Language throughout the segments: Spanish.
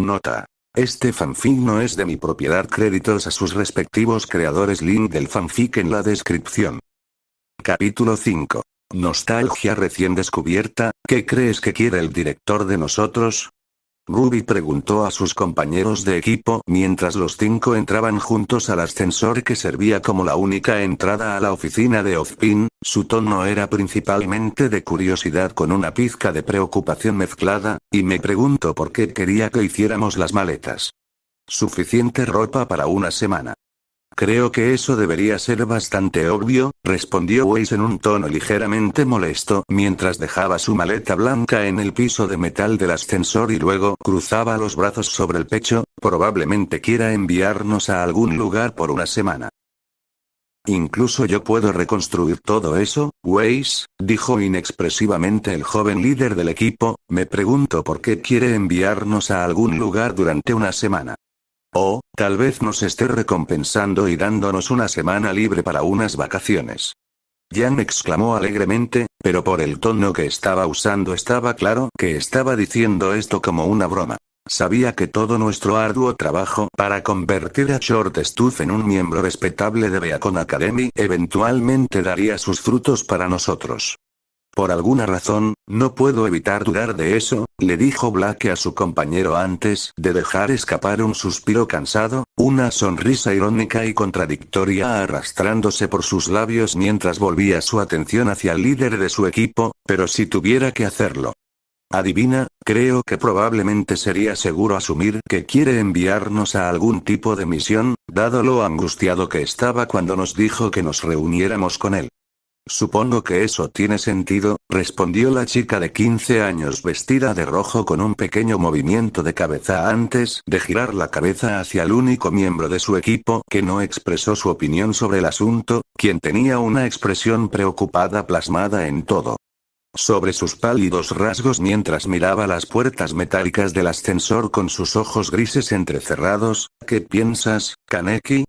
Nota. Este fanfic no es de mi propiedad. Créditos a sus respectivos creadores. Link del fanfic en la descripción. Capítulo 5. Nostalgia recién descubierta. ¿Qué crees que quiere el director de nosotros? Ruby preguntó a sus compañeros de equipo mientras los 5 entraban juntos al ascensor que servía como la única entrada a la oficina de Ozpin. Su tono era principalmente de curiosidad con una pizca de preocupación mezclada, y me preguntó por qué quería que hiciéramos las maletas. Suficiente ropa para una semana. Creo que eso debería ser bastante obvio, respondió Weiss en un tono ligeramente molesto mientras dejaba su maleta blanca en el piso de metal del ascensor y luego cruzaba los brazos sobre el pecho. Probablemente quiera enviarnos a algún lugar por una semana. Incluso yo puedo reconstruir todo eso, Weiss, dijo inexpresivamente el joven líder del equipo. Me pregunto por qué quiere enviarnos a algún lugar durante una semana. O, tal vez nos esté recompensando y dándonos una semana libre para unas vacaciones. Jan exclamó alegremente, pero por el tono que estaba usando estaba claro que estaba diciendo esto como una broma. Sabía que todo nuestro arduo trabajo para convertir a Short Stuff en un miembro respetable de Beacon Academy eventualmente daría sus frutos para nosotros. Por alguna razón, no puedo evitar dudar de eso, le dijo Blake a su compañero antes de dejar escapar un suspiro cansado, una sonrisa irónica y contradictoria arrastrándose por sus labios mientras volvía su atención hacia el líder de su equipo. Pero si tuviera que hacerlo. Adivina, creo que probablemente sería seguro asumir que quiere enviarnos a algún tipo de misión, dado lo angustiado que estaba cuando nos dijo que nos reuniéramos con él. Supongo que eso tiene sentido, respondió la chica de 15 años vestida de rojo con un pequeño movimiento de cabeza antes de girar la cabeza hacia el único miembro de su equipo que no expresó su opinión sobre el asunto, quien tenía una expresión preocupada plasmada en todo. Sobre sus pálidos rasgos mientras miraba las puertas metálicas del ascensor con sus ojos grises entrecerrados. ¿Qué piensas, Kaneki?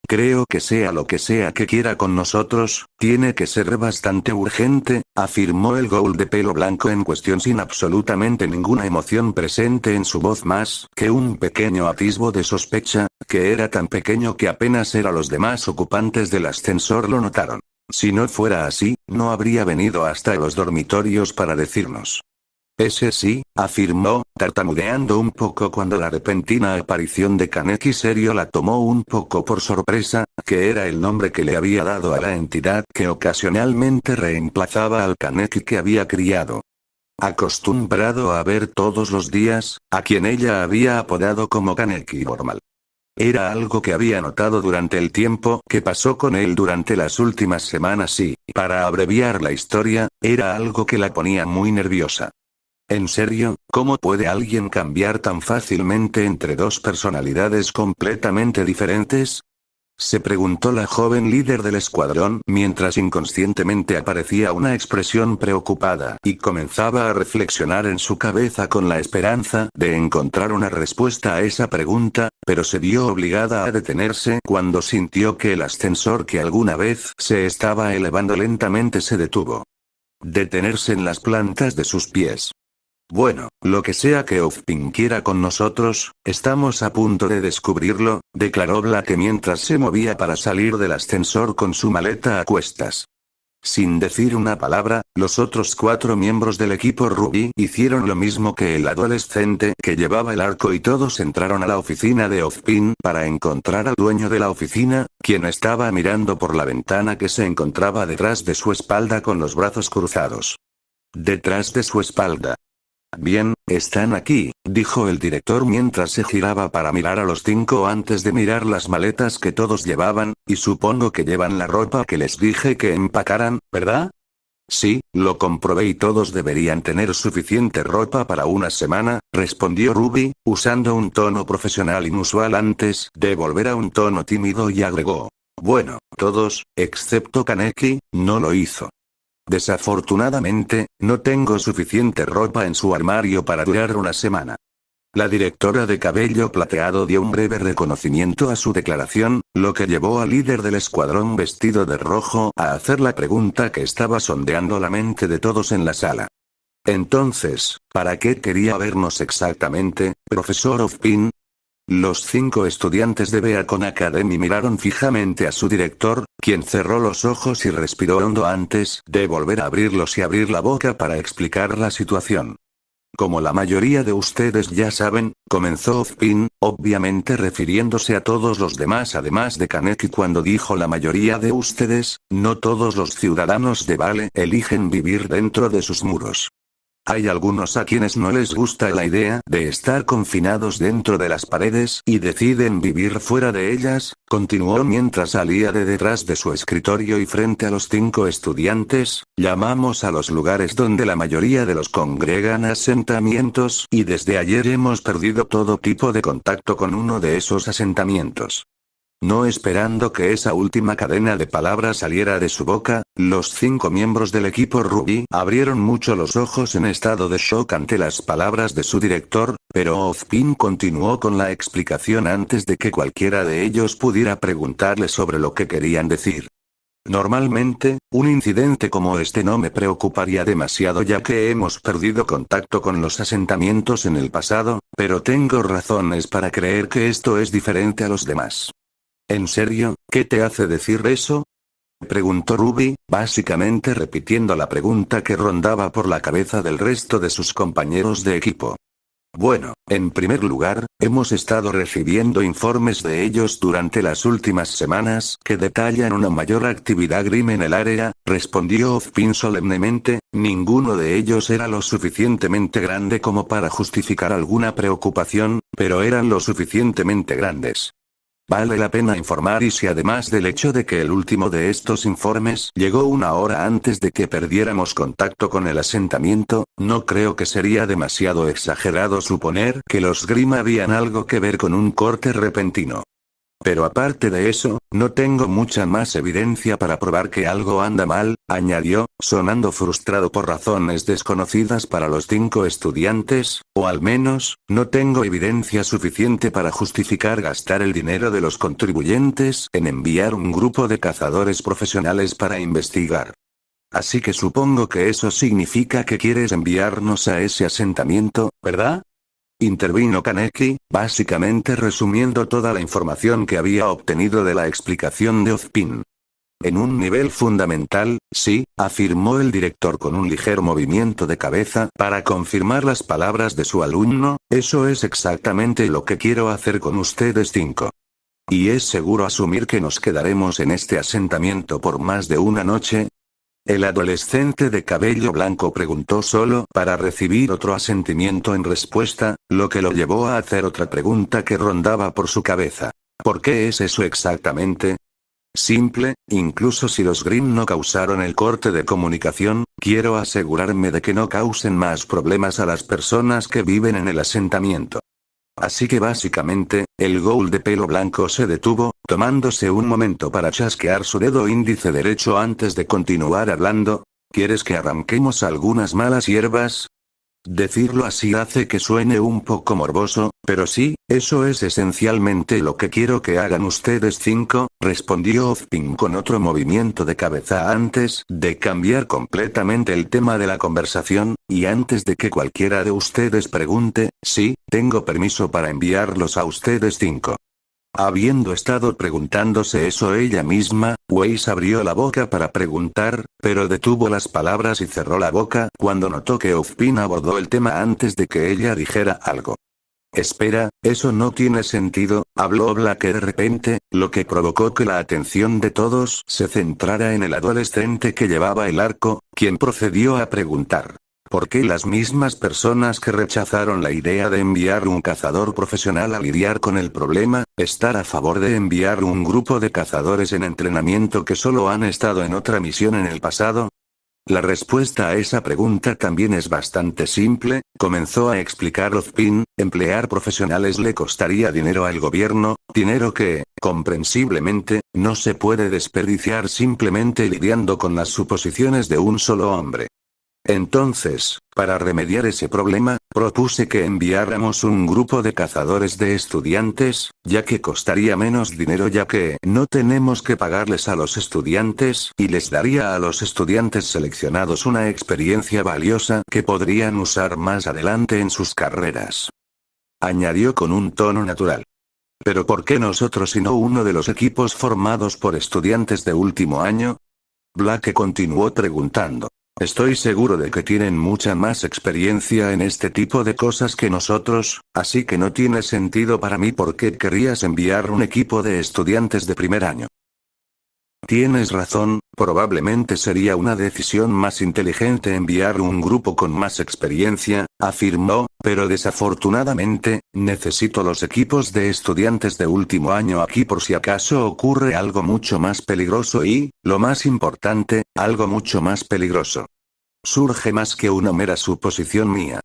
Creo que sea lo que sea que quiera con nosotros, tiene que ser bastante urgente, afirmó el ghoul de pelo blanco en cuestión sin absolutamente ninguna emoción presente en su voz más que un pequeño atisbo de sospecha, que era tan pequeño que apenas los demás ocupantes del ascensor lo notaron. Si no fuera así, no habría venido hasta los dormitorios para decirnos. Ese sí, afirmó, tartamudeando un poco cuando la repentina aparición de Kaneki serio la tomó un poco por sorpresa, que era el nombre que le había dado a la entidad que ocasionalmente reemplazaba al Kaneki que había criado. Acostumbrado a ver todos los días, a quien ella había apodado como Kaneki normal. Era algo que había notado durante el tiempo que pasó con él durante las últimas semanas y, para abreviar la historia, era algo que la ponía muy nerviosa. ¿En serio? ¿Cómo puede alguien cambiar tan fácilmente entre dos personalidades completamente diferentes? Se preguntó la joven líder del escuadrón mientras inconscientemente aparecía una expresión preocupada y comenzaba a reflexionar en su cabeza con la esperanza de encontrar una respuesta a esa pregunta, pero se vio obligada a detenerse cuando sintió que el ascensor que alguna vez se estaba elevando lentamente se detuvo. Detenerse en las plantas de sus pies. Bueno, lo que sea que Ozpin quiera con nosotros, estamos a punto de descubrirlo, declaró Blake mientras se movía para salir del ascensor con su maleta a cuestas. Sin decir una palabra, los otros 4 miembros del equipo Ruby hicieron lo mismo que el adolescente que llevaba el arco y todos entraron a la oficina de Ozpin para encontrar al dueño de la oficina, quien estaba mirando por la ventana que se encontraba detrás de su espalda con los brazos cruzados. Detrás de su espalda. Bien, están aquí, dijo el director mientras se giraba para mirar a los 5 antes de mirar las maletas que todos llevaban, y supongo que llevan la ropa que les dije que empacaran, ¿verdad? Sí, lo comprobé y todos deberían tener suficiente ropa para una semana, respondió Ruby, usando un tono profesional inusual antes de volver a un tono tímido y agregó. Bueno, todos, excepto Kaneki, no lo hizo. Desafortunadamente, no tengo suficiente ropa en su armario para durar una semana. La directora de cabello plateado dio un breve reconocimiento a su declaración, lo que llevó al líder del escuadrón vestido de rojo a hacer la pregunta que estaba sondeando la mente de todos en la sala. Entonces, ¿para qué quería vernos exactamente, profesor Ozpin? Los 5 estudiantes de Beacon Academy miraron fijamente a su director, quien cerró los ojos y respiró hondo antes de volver a abrirlos y abrir la boca para explicar la situación. Como la mayoría de ustedes ya saben, comenzó Ozpin, obviamente refiriéndose a todos los demás además de Kaneki cuando dijo la mayoría de ustedes, no todos los ciudadanos de Vale eligen vivir dentro de sus muros. Hay algunos a quienes no les gusta la idea de estar confinados dentro de las paredes y deciden vivir fuera de ellas, continuó mientras salía de detrás de su escritorio y frente a los 5 estudiantes, llamamos a los lugares donde la mayoría de los congregan asentamientos y desde ayer hemos perdido todo tipo de contacto con uno de esos asentamientos. No esperando que esa última cadena de palabras saliera de su boca, los 5 miembros del equipo Ruby abrieron mucho los ojos en estado de shock ante las palabras de su director, pero Ozpin continuó con la explicación antes de que cualquiera de ellos pudiera preguntarle sobre lo que querían decir. Normalmente, un incidente como este no me preocuparía demasiado ya que hemos perdido contacto con los asentamientos en el pasado, pero tengo razones para creer que esto es diferente a los demás. ¿En serio? ¿Qué te hace decir eso? Preguntó Ruby, básicamente repitiendo la pregunta que rondaba por la cabeza del resto de sus compañeros de equipo. Bueno, en primer lugar, hemos estado recibiendo informes de ellos durante las últimas semanas que detallan una mayor actividad Grimm en el área, respondió Ozpin solemnemente, ninguno de ellos era lo suficientemente grande como para justificar alguna preocupación, pero eran lo suficientemente grandes. Vale la pena informar y si además del hecho de que el último de estos informes llegó una hora antes de que perdiéramos contacto con el asentamiento, no creo que sería demasiado exagerado suponer que los Grimm habían algo que ver con un corte repentino. Pero aparte de eso, no tengo mucha más evidencia para probar que algo anda mal, añadió, sonando frustrado por razones desconocidas para los 5 estudiantes, o al menos, no tengo evidencia suficiente para justificar gastar el dinero de los contribuyentes en enviar un grupo de cazadores profesionales para investigar. Así que supongo que eso significa que quieres enviarnos a ese asentamiento, ¿verdad? Intervino Kaneki, básicamente resumiendo toda la información que había obtenido de la explicación de Ozpin. En un nivel fundamental, sí, afirmó el director con un ligero movimiento de cabeza para confirmar las palabras de su alumno, eso es exactamente lo que quiero hacer con ustedes 5. ¿Y es seguro asumir que nos quedaremos en este asentamiento por más de una noche? El adolescente de cabello blanco preguntó solo para recibir otro asentimiento en respuesta, lo que lo llevó a hacer otra pregunta que rondaba por su cabeza. ¿Por qué es eso exactamente? Simple, incluso si los Grimm no causaron el corte de comunicación, quiero asegurarme de que no causen más problemas a las personas que viven en el asentamiento. Así que básicamente, el ghoul de pelo blanco se detuvo, tomándose un momento para chasquear su dedo índice derecho antes de continuar hablando. ¿Quieres que arranquemos algunas malas hierbas? Decirlo así hace que suene un poco morboso, pero sí, eso es esencialmente lo que quiero que hagan ustedes 5, respondió Ozpin con otro movimiento de cabeza antes de cambiar completamente el tema de la conversación, y antes de que cualquiera de ustedes pregunte, sí, tengo permiso para enviarlos a ustedes 5. Habiendo estado preguntándose eso ella misma, Weiss abrió la boca para preguntar, pero detuvo las palabras y cerró la boca cuando notó que Ozpin abordó el tema antes de que ella dijera algo. Espera, eso no tiene sentido, habló Black de repente, lo que provocó que la atención de todos se centrara en el adolescente que llevaba el arco, quien procedió a preguntar. ¿Por qué las mismas personas que rechazaron la idea de enviar un cazador profesional a lidiar con el problema, estar a favor de enviar un grupo de cazadores en entrenamiento que solo han estado en otra misión en el pasado? La respuesta a esa pregunta también es bastante simple, comenzó a explicar Ozpin, emplear profesionales le costaría dinero al gobierno, dinero que, comprensiblemente, no se puede desperdiciar simplemente lidiando con las suposiciones de un solo hombre. Entonces, para remediar ese problema, propuse que enviáramos un grupo de cazadores de estudiantes, ya que costaría menos dinero ya que no tenemos que pagarles a los estudiantes y les daría a los estudiantes seleccionados una experiencia valiosa que podrían usar más adelante en sus carreras. Añadió con un tono natural. ¿Pero por qué nosotros y no uno de los equipos formados por estudiantes de último año? Blake continuó preguntando. Estoy seguro de que tienen mucha más experiencia en este tipo de cosas que nosotros, así que no tiene sentido para mí por qué querrías enviar un equipo de estudiantes de primer año. Tienes razón, probablemente sería una decisión más inteligente enviar un grupo con más experiencia, afirmó, pero desafortunadamente, necesito los equipos de estudiantes de último año aquí por si acaso ocurre algo mucho más peligroso y, lo más importante, algo mucho más peligroso. Surge más que una mera suposición mía.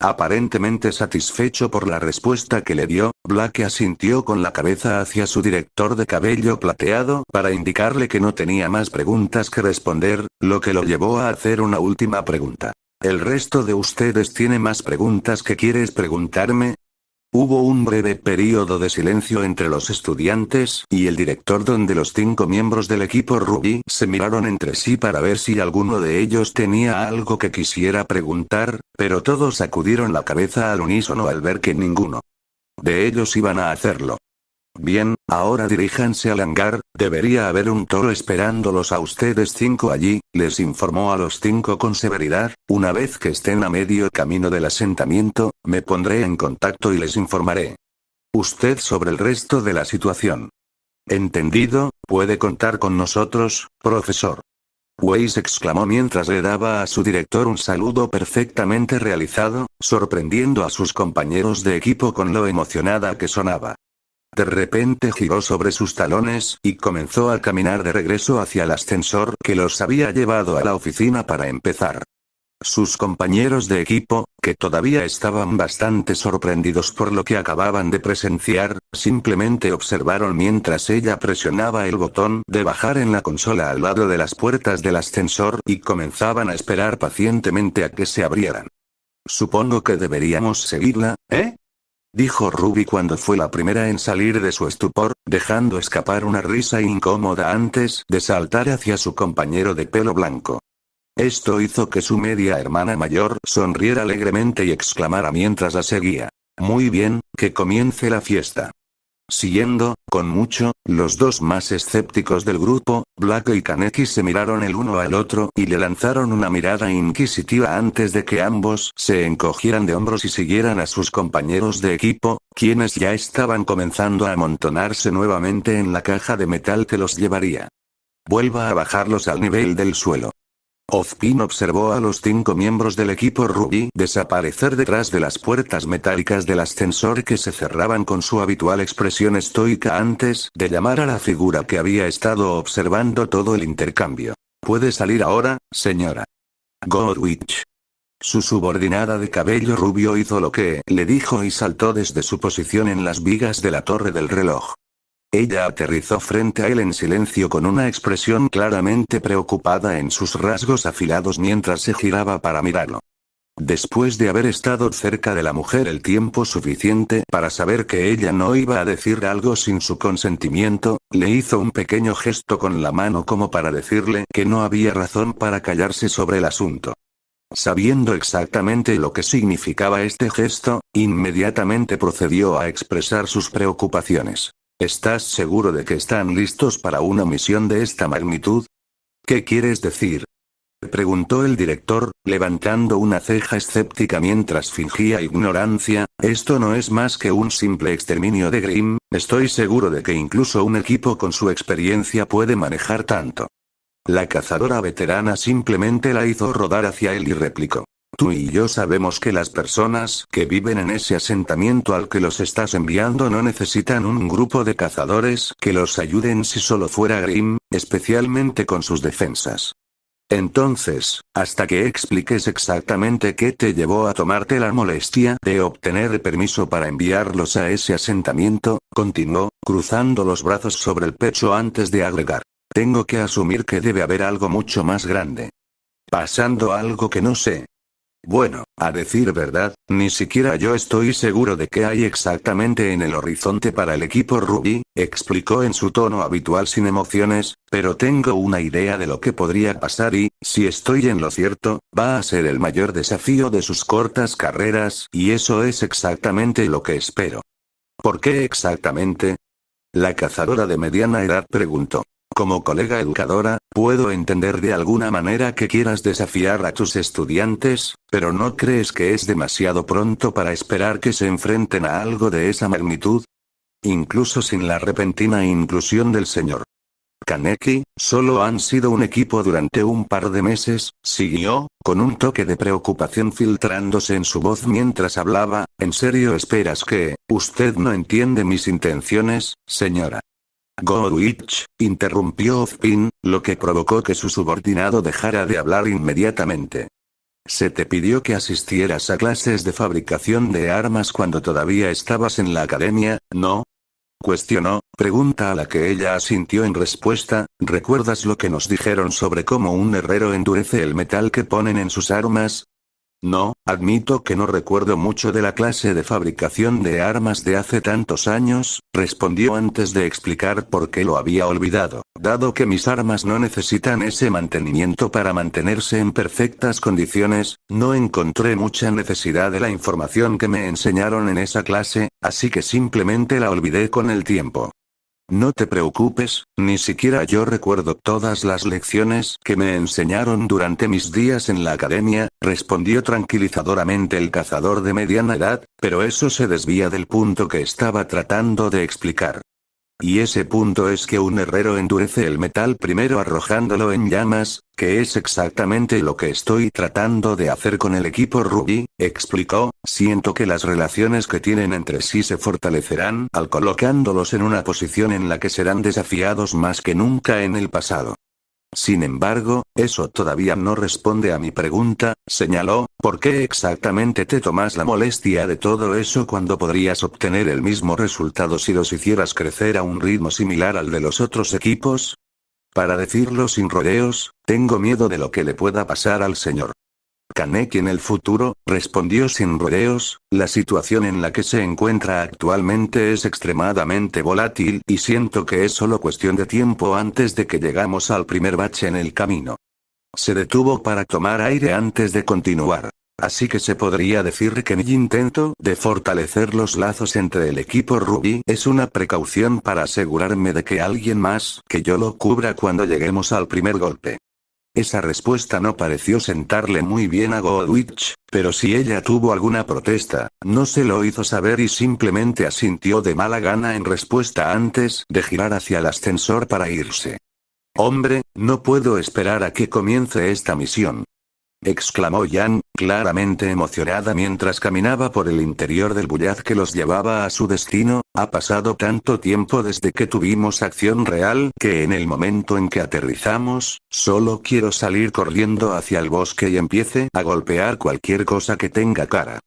Aparentemente satisfecho por la respuesta que le dio, Blake asintió con la cabeza hacia su director de cabello plateado para indicarle que no tenía más preguntas que responder, lo que lo llevó a hacer una última pregunta. ¿El resto de ustedes tiene más preguntas que quieres preguntarme? Hubo un breve período de silencio entre los estudiantes y el director donde los 5 miembros del equipo Ruby se miraron entre sí para ver si alguno de ellos tenía algo que quisiera preguntar, pero todos sacudieron la cabeza al unísono al ver que ninguno de ellos iban a hacerlo. Bien, ahora diríjanse al hangar, debería haber un toro esperándolos a ustedes 5 allí, les informó a los 5 con severidad, una vez que estén a medio camino del asentamiento, me pondré en contacto y les informaré. Usted sobre el resto de la situación. Entendido, puede contar con nosotros, profesor. Weiss exclamó mientras le daba a su director un saludo perfectamente realizado, sorprendiendo a sus compañeros de equipo con lo emocionada que sonaba. De repente giró sobre sus talones y comenzó a caminar de regreso hacia el ascensor que los había llevado a la oficina para empezar. Sus compañeros de equipo, que todavía estaban bastante sorprendidos por lo que acababan de presenciar, simplemente observaron mientras ella presionaba el botón de bajar en la consola al lado de las puertas del ascensor y comenzaban a esperar pacientemente a que se abrieran. Supongo que deberíamos seguirla, ¿eh? Dijo Ruby cuando fue la primera en salir de su estupor, dejando escapar una risa incómoda antes de saltar hacia su compañero de pelo blanco. Esto hizo que su media hermana mayor sonriera alegremente y exclamara mientras la seguía. Muy bien, que comience la fiesta. Siguiendo, con mucho, los dos más escépticos del grupo, Blake y Kaneki se miraron el uno al otro y le lanzaron una mirada inquisitiva antes de que ambos se encogieran de hombros y siguieran a sus compañeros de equipo, quienes ya estaban comenzando a amontonarse nuevamente en la caja de metal que los llevaría. Vuelva a bajarlos al nivel del suelo. Ozpin observó a los 5 miembros del equipo Ruby desaparecer detrás de las puertas metálicas del ascensor que se cerraban con su habitual expresión estoica antes de llamar a la figura que había estado observando todo el intercambio. ¿Puede salir ahora, señora Godwich? Su subordinada de cabello rubio hizo lo que le dijo y saltó desde su posición en las vigas de la torre del reloj. Ella aterrizó frente a él en silencio con una expresión claramente preocupada en sus rasgos afilados mientras se giraba para mirarlo. Después de haber estado cerca de la mujer el tiempo suficiente para saber que ella no iba a decir algo sin su consentimiento, le hizo un pequeño gesto con la mano como para decirle que no había razón para callarse sobre el asunto. Sabiendo exactamente lo que significaba este gesto, inmediatamente procedió a expresar sus preocupaciones. ¿Estás seguro de que están listos para una misión de esta magnitud? ¿Qué quieres decir? Preguntó el director, levantando una ceja escéptica mientras fingía ignorancia. Esto no es más que un simple exterminio de Grimm, estoy seguro de que incluso un equipo con su experiencia puede manejar tanto. La cazadora veterana simplemente la hizo rodar hacia él y replicó. Tú y yo sabemos que las personas que viven en ese asentamiento al que los estás enviando no necesitan un grupo de cazadores que los ayuden si solo fuera Grimm, especialmente con sus defensas. Entonces, hasta que expliques exactamente qué te llevó a tomarte la molestia de obtener permiso para enviarlos a ese asentamiento, continuó, cruzando los brazos sobre el pecho antes de agregar. Tengo que asumir que debe haber algo mucho más grande. ¿Pasando algo que no sé? Bueno, a decir verdad, ni siquiera yo estoy seguro de qué hay exactamente en el horizonte para el equipo Rubí, explicó en su tono habitual sin emociones, pero tengo una idea de lo que podría pasar y, si estoy en lo cierto, va a ser el mayor desafío de sus cortas carreras, y eso es exactamente lo que espero. ¿Por qué exactamente? La cazadora de mediana edad preguntó. Como colega educadora, puedo entender de alguna manera que quieras desafiar a tus estudiantes, pero ¿no crees que es demasiado pronto para esperar que se enfrenten a algo de esa magnitud? Incluso sin la repentina inclusión del señor Kaneki, solo han sido un equipo durante un par de meses, siguió, con un toque de preocupación filtrándose en su voz mientras hablaba. ¿En serio esperas que, usted no entiende mis intenciones, señora Goodwitch? Interrumpió Ozpin, lo que provocó que su subordinado dejara de hablar inmediatamente. Se te pidió que asistieras a clases de fabricación de armas cuando todavía estabas en la academia, ¿no? Cuestionó, pregunta a la que ella asintió en respuesta. ¿Recuerdas lo que nos dijeron sobre cómo un herrero endurece el metal que ponen en sus armas? No, admito que no recuerdo mucho de la clase de fabricación de armas de hace tantos años, respondió antes de explicar por qué lo había olvidado. Dado que mis armas no necesitan ese mantenimiento para mantenerse en perfectas condiciones, no encontré mucha necesidad de la información que me enseñaron en esa clase, así que simplemente la olvidé con el tiempo. No te preocupes, ni siquiera yo recuerdo todas las lecciones que me enseñaron durante mis días en la academia, respondió tranquilizadoramente el cazador de mediana edad, pero eso se desvía del punto que estaba tratando de explicar. Y ese punto es que un herrero endurece el metal primero arrojándolo en llamas, que es exactamente lo que estoy tratando de hacer con el equipo Rubí, explicó. Siento que las relaciones que tienen entre sí se fortalecerán al colocándolos en una posición en la que serán desafiados más que nunca en el pasado. Sin embargo, eso todavía no responde a mi pregunta, señaló. ¿Por qué exactamente te tomas la molestia de todo eso cuando podrías obtener el mismo resultado si los hicieras crecer a un ritmo similar al de los otros equipos? Para decirlo sin rodeos, tengo miedo de lo que le pueda pasar al señor Kaneki en el futuro, respondió sin rodeos. La situación en la que se encuentra actualmente es extremadamente volátil y siento que es solo cuestión de tiempo antes de que llegamos al primer bache en el camino. Se detuvo para tomar aire antes de continuar. Así que se podría decir que mi intento de fortalecer los lazos entre el equipo Rubí es una precaución para asegurarme de que alguien más que yo lo cubra cuando lleguemos al primer golpe. Esa respuesta no pareció sentarle muy bien a Goodwitch, pero si ella tuvo alguna protesta, no se lo hizo saber y simplemente asintió de mala gana en respuesta antes de girar hacia el ascensor para irse. Hombre, no puedo esperar a que comience esta misión, exclamó Yan, claramente emocionada mientras caminaba por el interior del Bullaz que los llevaba a su destino. Ha pasado tanto tiempo desde que tuvimos acción real que en el momento en que aterrizamos, solo quiero salir corriendo hacia el bosque y empiece a golpear cualquier cosa que tenga cara.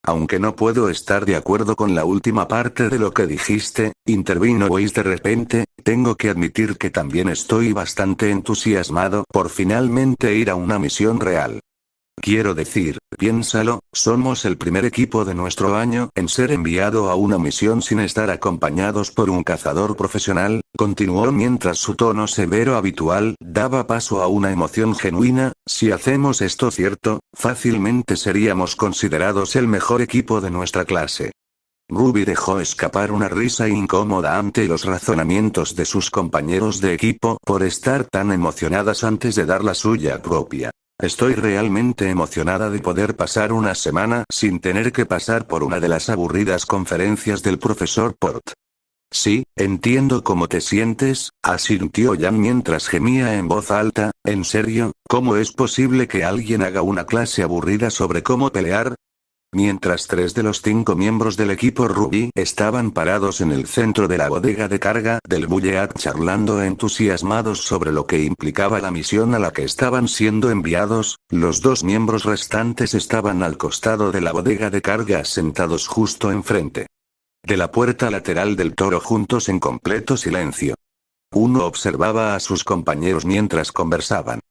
Aunque no puedo estar de acuerdo con la última parte de lo que dijiste, intervino Weiss de repente. Tengo que admitir que también estoy bastante entusiasmado por finalmente ir a una misión real. Quiero decir, piénsalo, somos el primer equipo de nuestro año en ser enviado a una misión sin estar acompañados por un cazador profesional, continuó mientras su tono severo habitual daba paso a una emoción genuina. Si hacemos esto cierto, fácilmente seríamos considerados el mejor equipo de nuestra clase. Ruby dejó escapar una risa incómoda ante los razonamientos de sus compañeros de equipo por estar tan emocionadas antes de dar la suya propia. Estoy realmente emocionada de poder pasar una semana sin tener que pasar por una de las aburridas conferencias del profesor Port. Sí, entiendo cómo te sientes, asintió Yan mientras gemía en voz alta. ¿En serio? ¿Cómo es posible que alguien haga una clase aburrida sobre cómo pelear? Mientras 3 de los 5 miembros del equipo Rubí estaban parados en el centro de la bodega de carga del Bulleat charlando entusiasmados sobre lo que implicaba la misión a la que estaban siendo enviados, los 2 miembros restantes estaban al costado de la bodega de carga sentados justo enfrente de la puerta lateral del toro juntos en completo silencio. Uno observaba a sus compañeros mientras conversaban.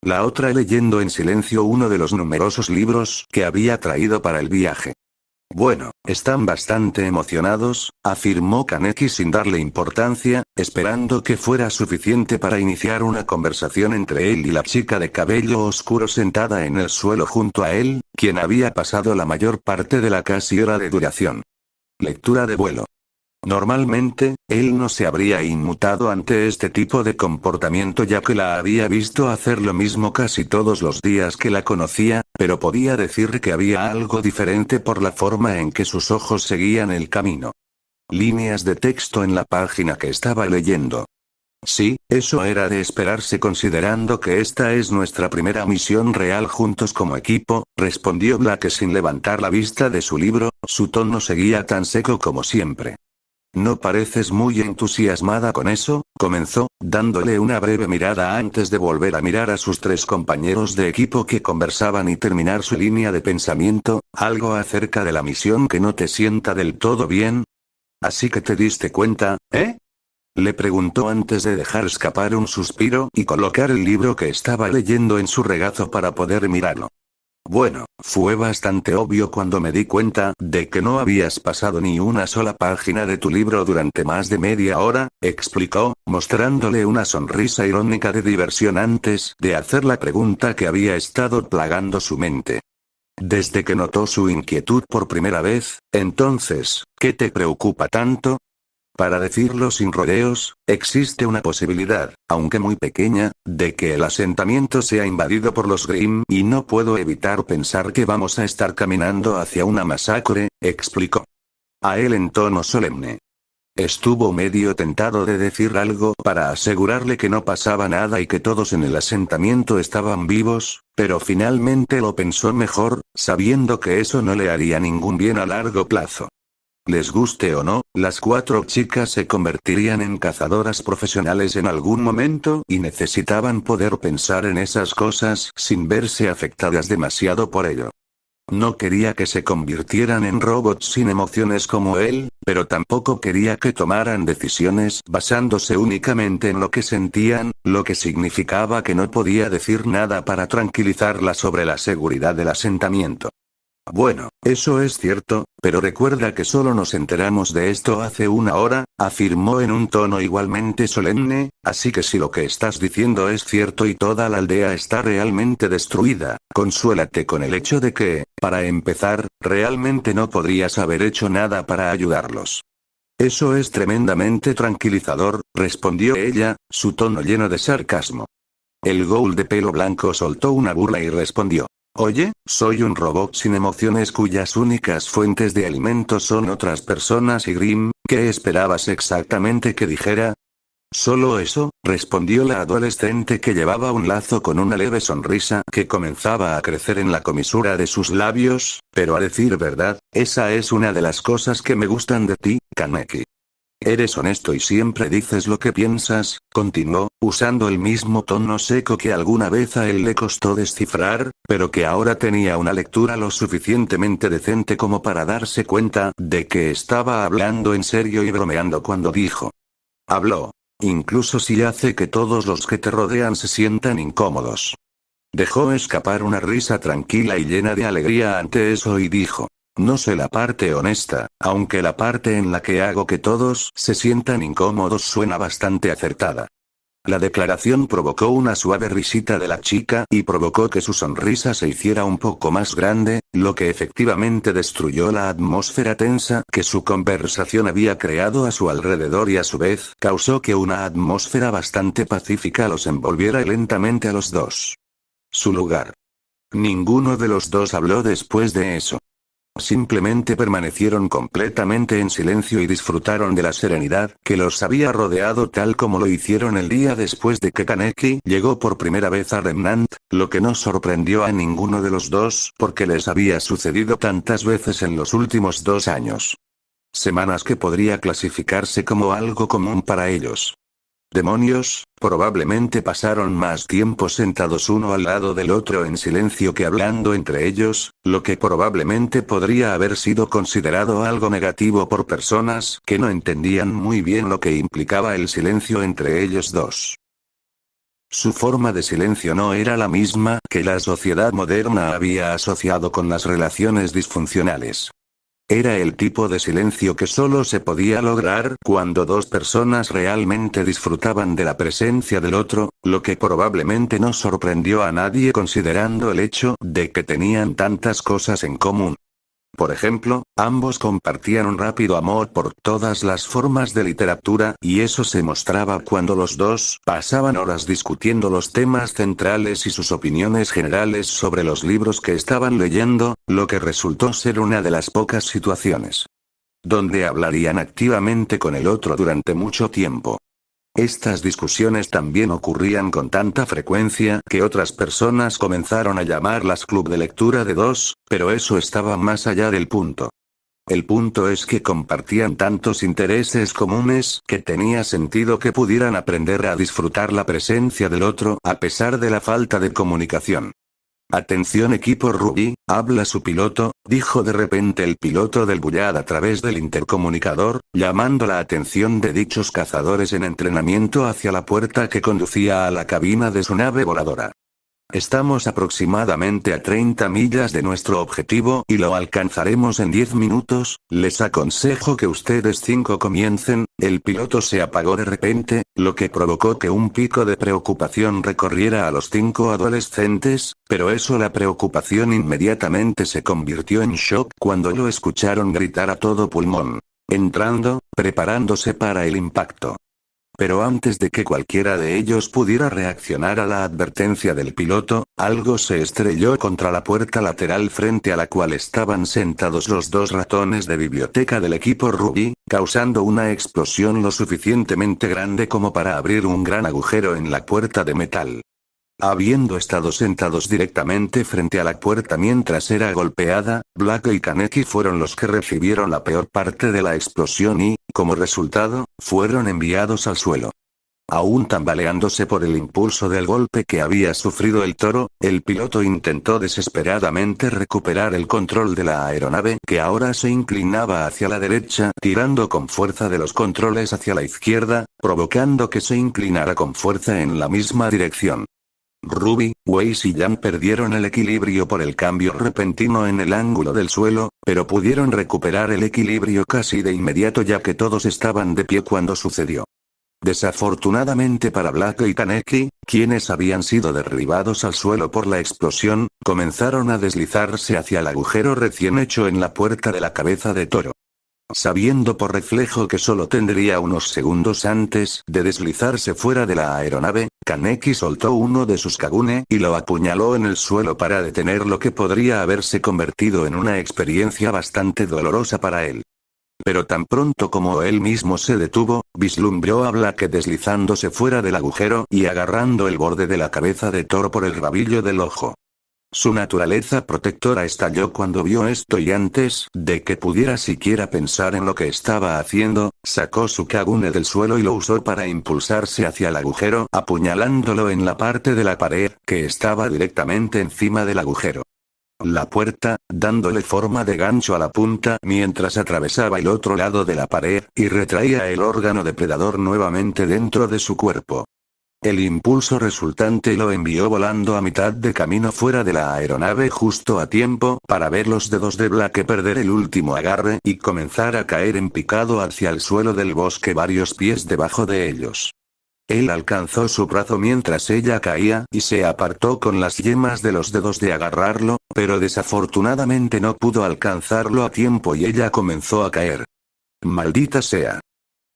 La otra leyendo en silencio uno de los numerosos libros que había traído para el viaje. Bueno, están bastante emocionados, afirmó Kaneki sin darle importancia, esperando que fuera suficiente para iniciar una conversación entre él y la chica de cabello oscuro sentada en el suelo junto a él, quien había pasado la mayor parte de la casi hora de duración. Lectura de vuelo. Normalmente, él no se habría inmutado ante este tipo de comportamiento ya que la había visto hacer lo mismo casi todos los días que la conocía, pero podía decir que había algo diferente por la forma en que sus ojos seguían el camino. Líneas de texto en la página que estaba leyendo. Sí, eso era de esperarse considerando que esta es nuestra primera misión real juntos como equipo, respondió Black sin levantar la vista de su libro, su tono seguía tan seco como siempre. No pareces muy entusiasmada con eso, comenzó, dándole una breve mirada antes de volver a mirar a sus tres compañeros de equipo que conversaban y terminar su línea de pensamiento, algo acerca de la misión que no te sienta del todo bien. Así que te diste cuenta, ¿eh? Le preguntó antes de dejar escapar un suspiro y colocar el libro que estaba leyendo en su regazo para poder mirarlo. Bueno, fue bastante obvio cuando me di cuenta de que no habías pasado ni una sola página de tu libro durante más de media hora, explicó, mostrándole una sonrisa irónica de diversión antes de hacer la pregunta que había estado plagando su mente. Desde que notó su inquietud por primera vez, entonces, ¿qué te preocupa tanto? Para decirlo sin rodeos, existe una posibilidad, aunque muy pequeña, de que el asentamiento sea invadido por los Grimm y no puedo evitar pensar que vamos a estar caminando hacia una masacre, explicó. A él en tono solemne. Estuvo medio tentado de decir algo para asegurarle que no pasaba nada y que todos en el asentamiento estaban vivos, pero finalmente lo pensó mejor, sabiendo que eso no le haría ningún bien a largo plazo. Les guste o no, las 4 chicas se convertirían en cazadoras profesionales en algún momento y necesitaban poder pensar en esas cosas sin verse afectadas demasiado por ello. No quería que se convirtieran en robots sin emociones como él, pero tampoco quería que tomaran decisiones basándose únicamente en lo que sentían, lo que significaba que no podía decir nada para tranquilizarla sobre la seguridad del asentamiento. Bueno, eso es cierto, pero recuerda que solo nos enteramos de esto hace una hora, afirmó en un tono igualmente solemne, así que si lo que estás diciendo es cierto y toda la aldea está realmente destruida, consuélate con el hecho de que, para empezar, realmente no podrías haber hecho nada para ayudarlos. Eso es tremendamente tranquilizador, respondió ella, su tono lleno de sarcasmo. El ghoul de pelo blanco soltó una burla y respondió. Oye, soy un robot sin emociones cuyas únicas fuentes de alimento son otras personas y Grimm, ¿qué esperabas exactamente que dijera? Solo eso, respondió la adolescente que llevaba un lazo con una leve sonrisa que comenzaba a crecer en la comisura de sus labios, pero a decir verdad, esa es una de las cosas que me gustan de ti, Kaneki. Eres honesto y siempre dices lo que piensas, continuó, usando el mismo tono seco que alguna vez a él le costó descifrar, pero que ahora tenía una lectura lo suficientemente decente como para darse cuenta de que estaba hablando en serio y bromeando cuando dijo. Habló. Incluso si hace que todos los que te rodean se sientan incómodos. Dejó escapar una risa tranquila y llena de alegría ante eso y dijo. No sé la parte honesta, aunque la parte en la que hago que todos se sientan incómodos suena bastante acertada. La declaración provocó una suave risita de la chica y provocó que su sonrisa se hiciera un poco más grande, lo que efectivamente destruyó la atmósfera tensa que su conversación había creado a su alrededor y a su vez causó que una atmósfera bastante pacífica los envolviera lentamente a los dos. Su lugar. Ninguno de los dos habló después de eso. Simplemente permanecieron completamente en silencio y disfrutaron de la serenidad que los había rodeado tal como lo hicieron el día después de que Kaneki llegó por primera vez a Remnant, lo que no sorprendió a ninguno de los dos porque les había sucedido tantas veces en los últimos 2 años. Semanas que podría clasificarse como algo común para ellos. Demonios, probablemente pasaron más tiempo sentados uno al lado del otro en silencio que hablando entre ellos, lo que probablemente podría haber sido considerado algo negativo por personas que no entendían muy bien lo que implicaba el silencio entre ellos dos. Su forma de silencio no era la misma que la sociedad moderna había asociado con las relaciones disfuncionales. Era el tipo de silencio que solo se podía lograr cuando dos personas realmente disfrutaban de la presencia del otro, lo que probablemente no sorprendió a nadie considerando el hecho de que tenían tantas cosas en común. Por ejemplo, ambos compartían un rápido amor por todas las formas de literatura, y eso se mostraba cuando los dos pasaban horas discutiendo los temas centrales y sus opiniones generales sobre los libros que estaban leyendo, lo que resultó ser una de las pocas situaciones donde hablarían activamente con el otro durante mucho tiempo. Estas discusiones también ocurrían con tanta frecuencia que otras personas comenzaron a llamarlas club de lectura de dos, pero eso estaba más allá del punto. El punto es que compartían tantos intereses comunes que tenía sentido que pudieran aprender a disfrutar la presencia del otro a pesar de la falta de comunicación. «Atención equipo Ruby, habla su piloto», dijo de repente el piloto del Bullard a través del intercomunicador, llamando la atención de dichos cazadores en entrenamiento hacia la puerta que conducía a la cabina de su nave voladora. «Estamos aproximadamente a 30 millas de nuestro objetivo y lo alcanzaremos en 10 minutos, les aconsejo que ustedes 5 comiencen». El piloto se apagó de repente, lo que provocó que un pico de preocupación recorriera a los 5 adolescentes, pero la preocupación inmediatamente se convirtió en shock cuando lo escucharon gritar a todo pulmón. Entrando, preparándose para el impacto. Pero antes de que cualquiera de ellos pudiera reaccionar a la advertencia del piloto, algo se estrelló contra la puerta lateral frente a la cual estaban sentados los dos ratones de biblioteca del equipo Ruby, causando una explosión lo suficientemente grande como para abrir un gran agujero en la puerta de metal. Habiendo estado sentados directamente frente a la puerta mientras era golpeada, Black y Kaneki fueron los que recibieron la peor parte de la explosión y, como resultado, fueron enviados al suelo. Aún tambaleándose por el impulso del golpe que había sufrido el toro, el piloto intentó desesperadamente recuperar el control de la aeronave que ahora se inclinaba hacia la derecha, tirando con fuerza de los controles hacia la izquierda, provocando que se inclinara con fuerza en la misma dirección. Ruby, Weiss y Jan perdieron el equilibrio por el cambio repentino en el ángulo del suelo, pero pudieron recuperar el equilibrio casi de inmediato ya que todos estaban de pie cuando sucedió. Desafortunadamente para Black y Kaneki, quienes habían sido derribados al suelo por la explosión, comenzaron a deslizarse hacia el agujero recién hecho en la puerta de la cabeza de toro. Sabiendo por reflejo que solo tendría unos segundos antes de deslizarse fuera de la aeronave, Kaneki soltó uno de sus Kagune y lo apuñaló en el suelo para detener lo que podría haberse convertido en una experiencia bastante dolorosa para él. Pero tan pronto como él mismo se detuvo, vislumbró a Black deslizándose fuera del agujero y agarrando el borde de la cabeza de toro por el rabillo del ojo. Su naturaleza protectora estalló cuando vio esto y antes de que pudiera siquiera pensar en lo que estaba haciendo, sacó su Kagune del suelo y lo usó para impulsarse hacia el agujero, apuñalándolo en la parte de la pared que estaba directamente encima del agujero. La puerta, dándole forma de gancho a la punta mientras atravesaba el otro lado de la pared y retraía el órgano depredador nuevamente dentro de su cuerpo. El impulso resultante lo envió volando a mitad de camino fuera de la aeronave justo a tiempo para ver los dedos de Black perder el último agarre y comenzar a caer en picado hacia el suelo del bosque varios pies debajo de ellos. Él alcanzó su brazo mientras ella caía y se apartó con las yemas de los dedos de agarrarlo, pero desafortunadamente no pudo alcanzarlo a tiempo y ella comenzó a caer. «Maldita sea»,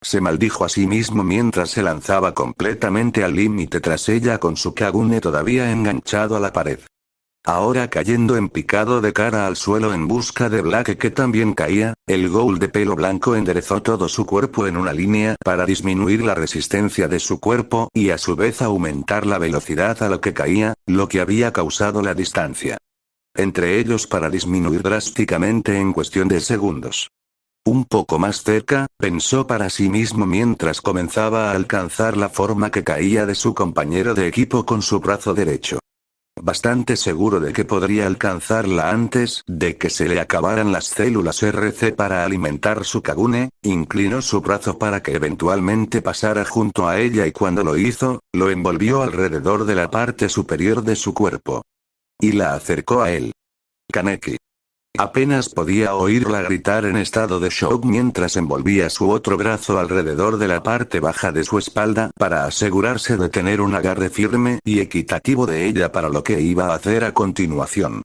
se maldijo a sí mismo mientras se lanzaba completamente al límite tras ella con su Kagune todavía enganchado a la pared. Ahora cayendo en picado de cara al suelo en busca de Black que también caía, el ghoul de pelo blanco enderezó todo su cuerpo en una línea para disminuir la resistencia de su cuerpo y a su vez aumentar la velocidad a lo que caía, lo que había causado la distancia entre ellos para disminuir drásticamente en cuestión de segundos. Un poco más cerca, pensó para sí mismo mientras comenzaba a alcanzar la forma que caía de su compañero de equipo con su brazo derecho. bastante seguro de que podría alcanzarla antes de que se le acabaran las células RC para alimentar su Kagune, inclinó su brazo para que eventualmente pasara junto a ella y cuando lo hizo, lo envolvió alrededor de la parte superior de su cuerpo. Y la acercó a él. Kaneki. Apenas podía oírla gritar en estado de shock mientras envolvía su otro brazo alrededor de la parte baja de su espalda para asegurarse de tener un agarre firme y equitativo de ella para lo que iba a hacer a continuación.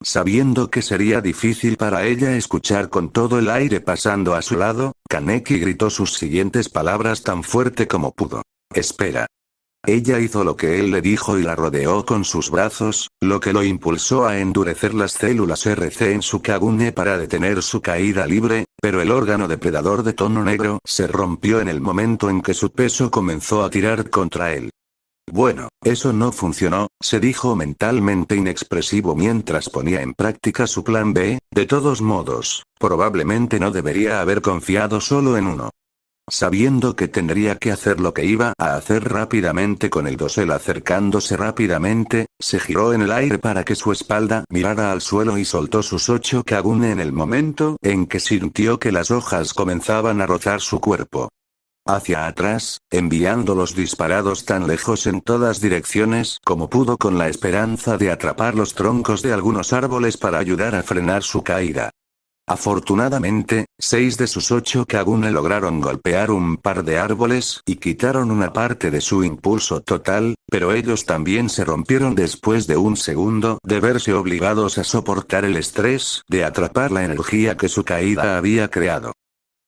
Sabiendo que sería difícil para ella escuchar con todo el aire pasando a su lado, Kaneki gritó sus siguientes palabras tan fuerte como pudo. «Espera». Ella hizo lo que él le dijo y la rodeó con sus brazos, lo que lo impulsó a endurecer las células RC en su Kagune para detener su caída libre, pero el órgano depredador de tono negro se rompió en el momento en que su peso comenzó a tirar contra él. Bueno, eso no funcionó, se dijo mentalmente inexpresivo mientras ponía en práctica su plan B, de todos modos, probablemente no debería haber confiado solo en uno. Sabiendo que tendría que hacer lo que iba a hacer rápidamente con el dosel acercándose rápidamente, se giró en el aire para que su espalda mirara al suelo y soltó sus 8 Kagune en el momento en que sintió que las hojas comenzaban a rozar su cuerpo. Hacia atrás, enviándolos disparados tan lejos en todas direcciones como pudo con la esperanza de atrapar los troncos de algunos árboles para ayudar a frenar su caída. Afortunadamente, 6 de sus 8 Kagune lograron golpear un par de árboles y quitaron una parte de su impulso total, pero ellos también se rompieron después de un segundo de verse obligados a soportar el estrés de atrapar la energía que su caída había creado.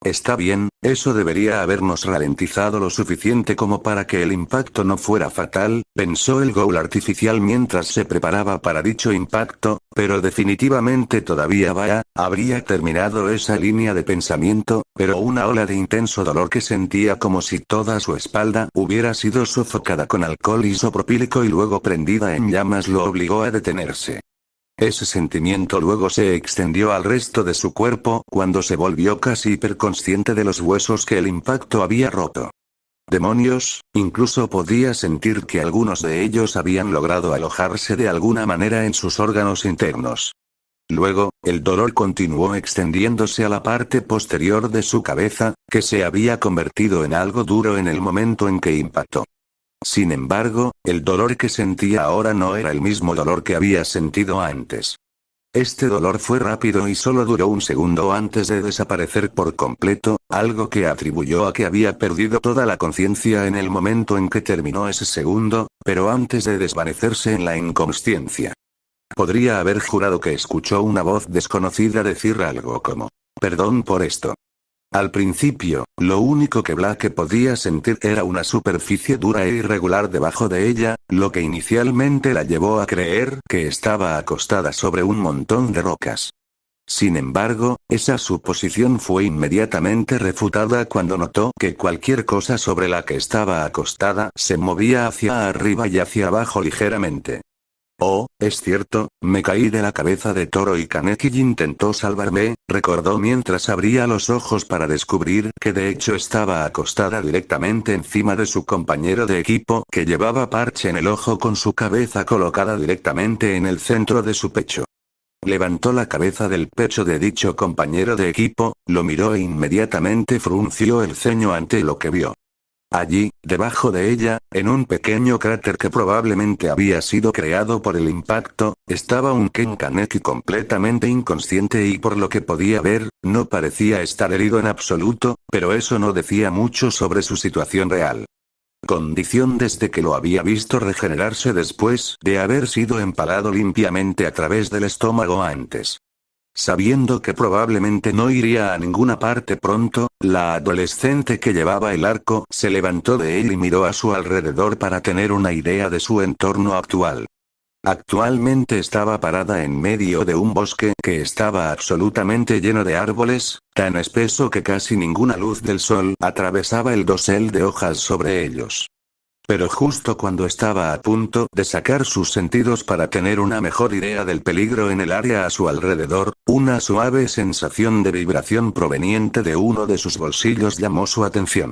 Está bien, eso debería habernos ralentizado lo suficiente como para que el impacto no fuera fatal, pensó el Ghoul artificial mientras se preparaba para dicho impacto, pero definitivamente todavía habría terminado esa línea de pensamiento, pero una ola de intenso dolor que sentía como si toda su espalda hubiera sido sofocada con alcohol isopropílico y luego prendida en llamas lo obligó a detenerse. Ese sentimiento luego se extendió al resto de su cuerpo cuando se volvió casi hiperconsciente de los huesos que el impacto había roto. Demonios, incluso podía sentir que algunos de ellos habían logrado alojarse de alguna manera en sus órganos internos. Luego, el dolor continuó extendiéndose a la parte posterior de su cabeza, que se había convertido en algo duro en el momento en que impactó. Sin embargo, el dolor que sentía ahora no era el mismo dolor que había sentido antes. Este dolor fue rápido y solo duró un segundo antes de desaparecer por completo, algo que atribuyó a que había perdido toda la conciencia en el momento en que terminó ese segundo, pero antes de desvanecerse en la inconsciencia. Podría haber jurado que escuchó una voz desconocida decir algo como, «Perdón por esto». Al principio, lo único que Blake podía sentir era una superficie dura e irregular debajo de ella, lo que inicialmente la llevó a creer que estaba acostada sobre un montón de rocas. Sin embargo, esa suposición fue inmediatamente refutada cuando notó que cualquier cosa sobre la que estaba acostada se movía hacia arriba y hacia abajo ligeramente. Oh, es cierto, me caí de la cabeza de toro y Kaneki intentó salvarme, recordó mientras abría los ojos para descubrir que de hecho estaba acostada directamente encima de su compañero de equipo que llevaba parche en el ojo con su cabeza colocada directamente en el centro de su pecho. Levantó la cabeza del pecho de dicho compañero de equipo, lo miró e inmediatamente frunció el ceño ante lo que vio. Allí, debajo de ella, en un pequeño cráter que probablemente había sido creado por el impacto, estaba un Ken Kaneki completamente inconsciente y por lo que podía ver, no parecía estar herido en absoluto, pero eso no decía mucho sobre su situación real. Condición desde que lo había visto regenerarse después de haber sido empalado limpiamente a través del estómago antes. Sabiendo que probablemente no iría a ninguna parte pronto, la adolescente que llevaba el arco se levantó de él y miró a su alrededor para tener una idea de su entorno actual. Actualmente estaba parada en medio de un bosque que estaba absolutamente lleno de árboles, tan espeso que casi ninguna luz del sol atravesaba el dosel de hojas sobre ellos. Pero justo cuando estaba a punto de sacar sus sentidos para tener una mejor idea del peligro en el área a su alrededor, una suave sensación de vibración proveniente de uno de sus bolsillos llamó su atención.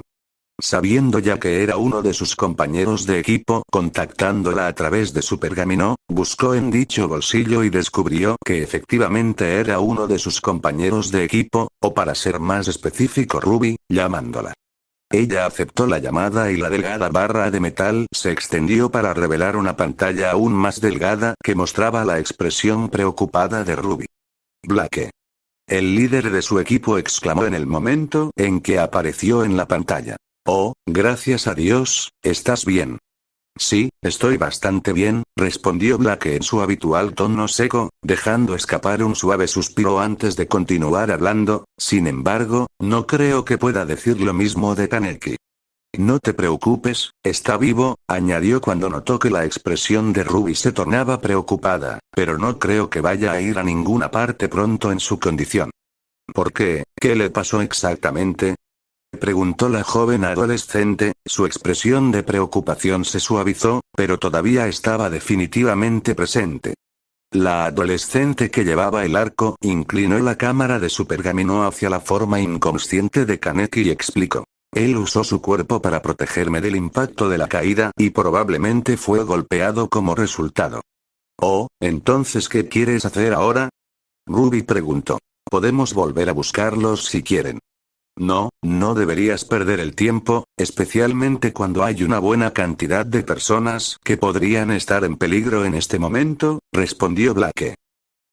Sabiendo ya que era uno de sus compañeros de equipo, contactándola a través de su pergamino, buscó en dicho bolsillo y descubrió que efectivamente era uno de sus compañeros de equipo, o para ser más específico Ruby, llamándola. Ella aceptó la llamada y la delgada barra de metal se extendió para revelar una pantalla aún más delgada que mostraba la expresión preocupada de Ruby. Blake. El líder de su equipo exclamó en el momento en que apareció en la pantalla. Oh, gracias a Dios, ¿estás bien? Sí, estoy bastante bien, respondió Blake en su habitual tono seco, dejando escapar un suave suspiro antes de continuar hablando. Sin embargo, no creo que pueda decir lo mismo de Kaneki. No te preocupes, está vivo, añadió cuando notó que la expresión de Ruby se tornaba preocupada, pero no creo que vaya a ir a ninguna parte pronto en su condición. ¿Por qué? ¿Qué le pasó exactamente? Preguntó la joven adolescente, su expresión de preocupación se suavizó, pero todavía estaba definitivamente presente. La adolescente que llevaba el arco inclinó la cámara de su pergamino hacia la forma inconsciente de Kaneki y explicó. Él usó su cuerpo para protegerme del impacto de la caída y probablemente fue golpeado como resultado. Oh, entonces ¿qué quieres hacer ahora? Ruby preguntó. Podemos volver a buscarlos si quieren. No, no deberías perder el tiempo, especialmente cuando hay una buena cantidad de personas que podrían estar en peligro en este momento, respondió Blake.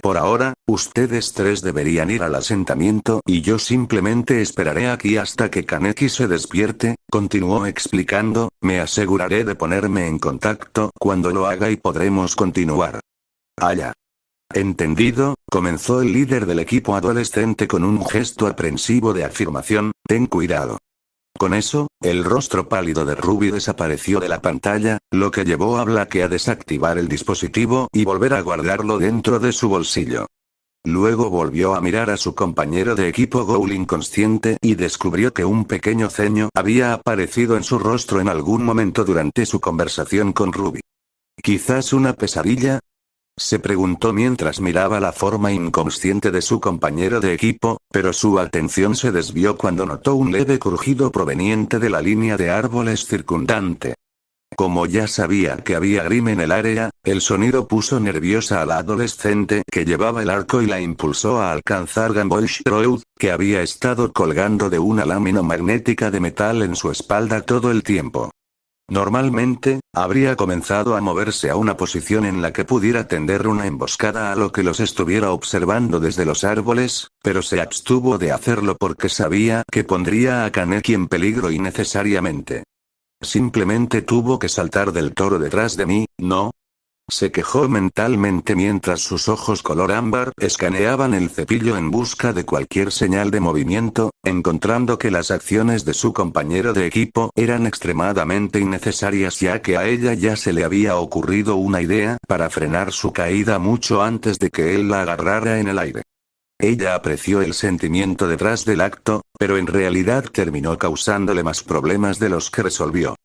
Por ahora, ustedes tres deberían ir al asentamiento y yo simplemente esperaré aquí hasta que Kaneki se despierte, continuó explicando, me aseguraré de ponerme en contacto cuando lo haga y podremos continuar. Allá. Entendido, comenzó el líder del equipo adolescente con un gesto aprensivo de afirmación, ten cuidado. Con eso, el rostro pálido de Ruby desapareció de la pantalla, lo que llevó a Blake a desactivar el dispositivo y volver a guardarlo dentro de su bolsillo. Luego volvió a mirar a su compañero de equipo Gould inconsciente y descubrió que un pequeño ceño había aparecido en su rostro en algún momento durante su conversación con Ruby. ¿Quizás una pesadilla? Se preguntó mientras miraba la forma inconsciente de su compañero de equipo, pero su atención se desvió cuando notó un leve crujido proveniente de la línea de árboles circundante. Como ya sabía que había Grimm en el área, el sonido puso nerviosa a la adolescente que llevaba el arco y la impulsó a alcanzar Gamboge Road, que había estado colgando de una lámina magnética de metal en su espalda todo el tiempo. Normalmente, habría comenzado a moverse a una posición en la que pudiera tender una emboscada a lo que los estuviera observando desde los árboles, pero se abstuvo de hacerlo porque sabía que pondría a Kaneki en peligro innecesariamente. Simplemente tuvo que saltar del toro detrás de mí, ¿no? Se quejó mentalmente mientras sus ojos color ámbar escaneaban el cepillo en busca de cualquier señal de movimiento, encontrando que las acciones de su compañero de equipo eran extremadamente innecesarias ya que a ella ya se le había ocurrido una idea para frenar su caída mucho antes de que él la agarrara en el aire. Ella apreció el sentimiento detrás del acto, pero en realidad terminó causándole más problemas de los que resolvió.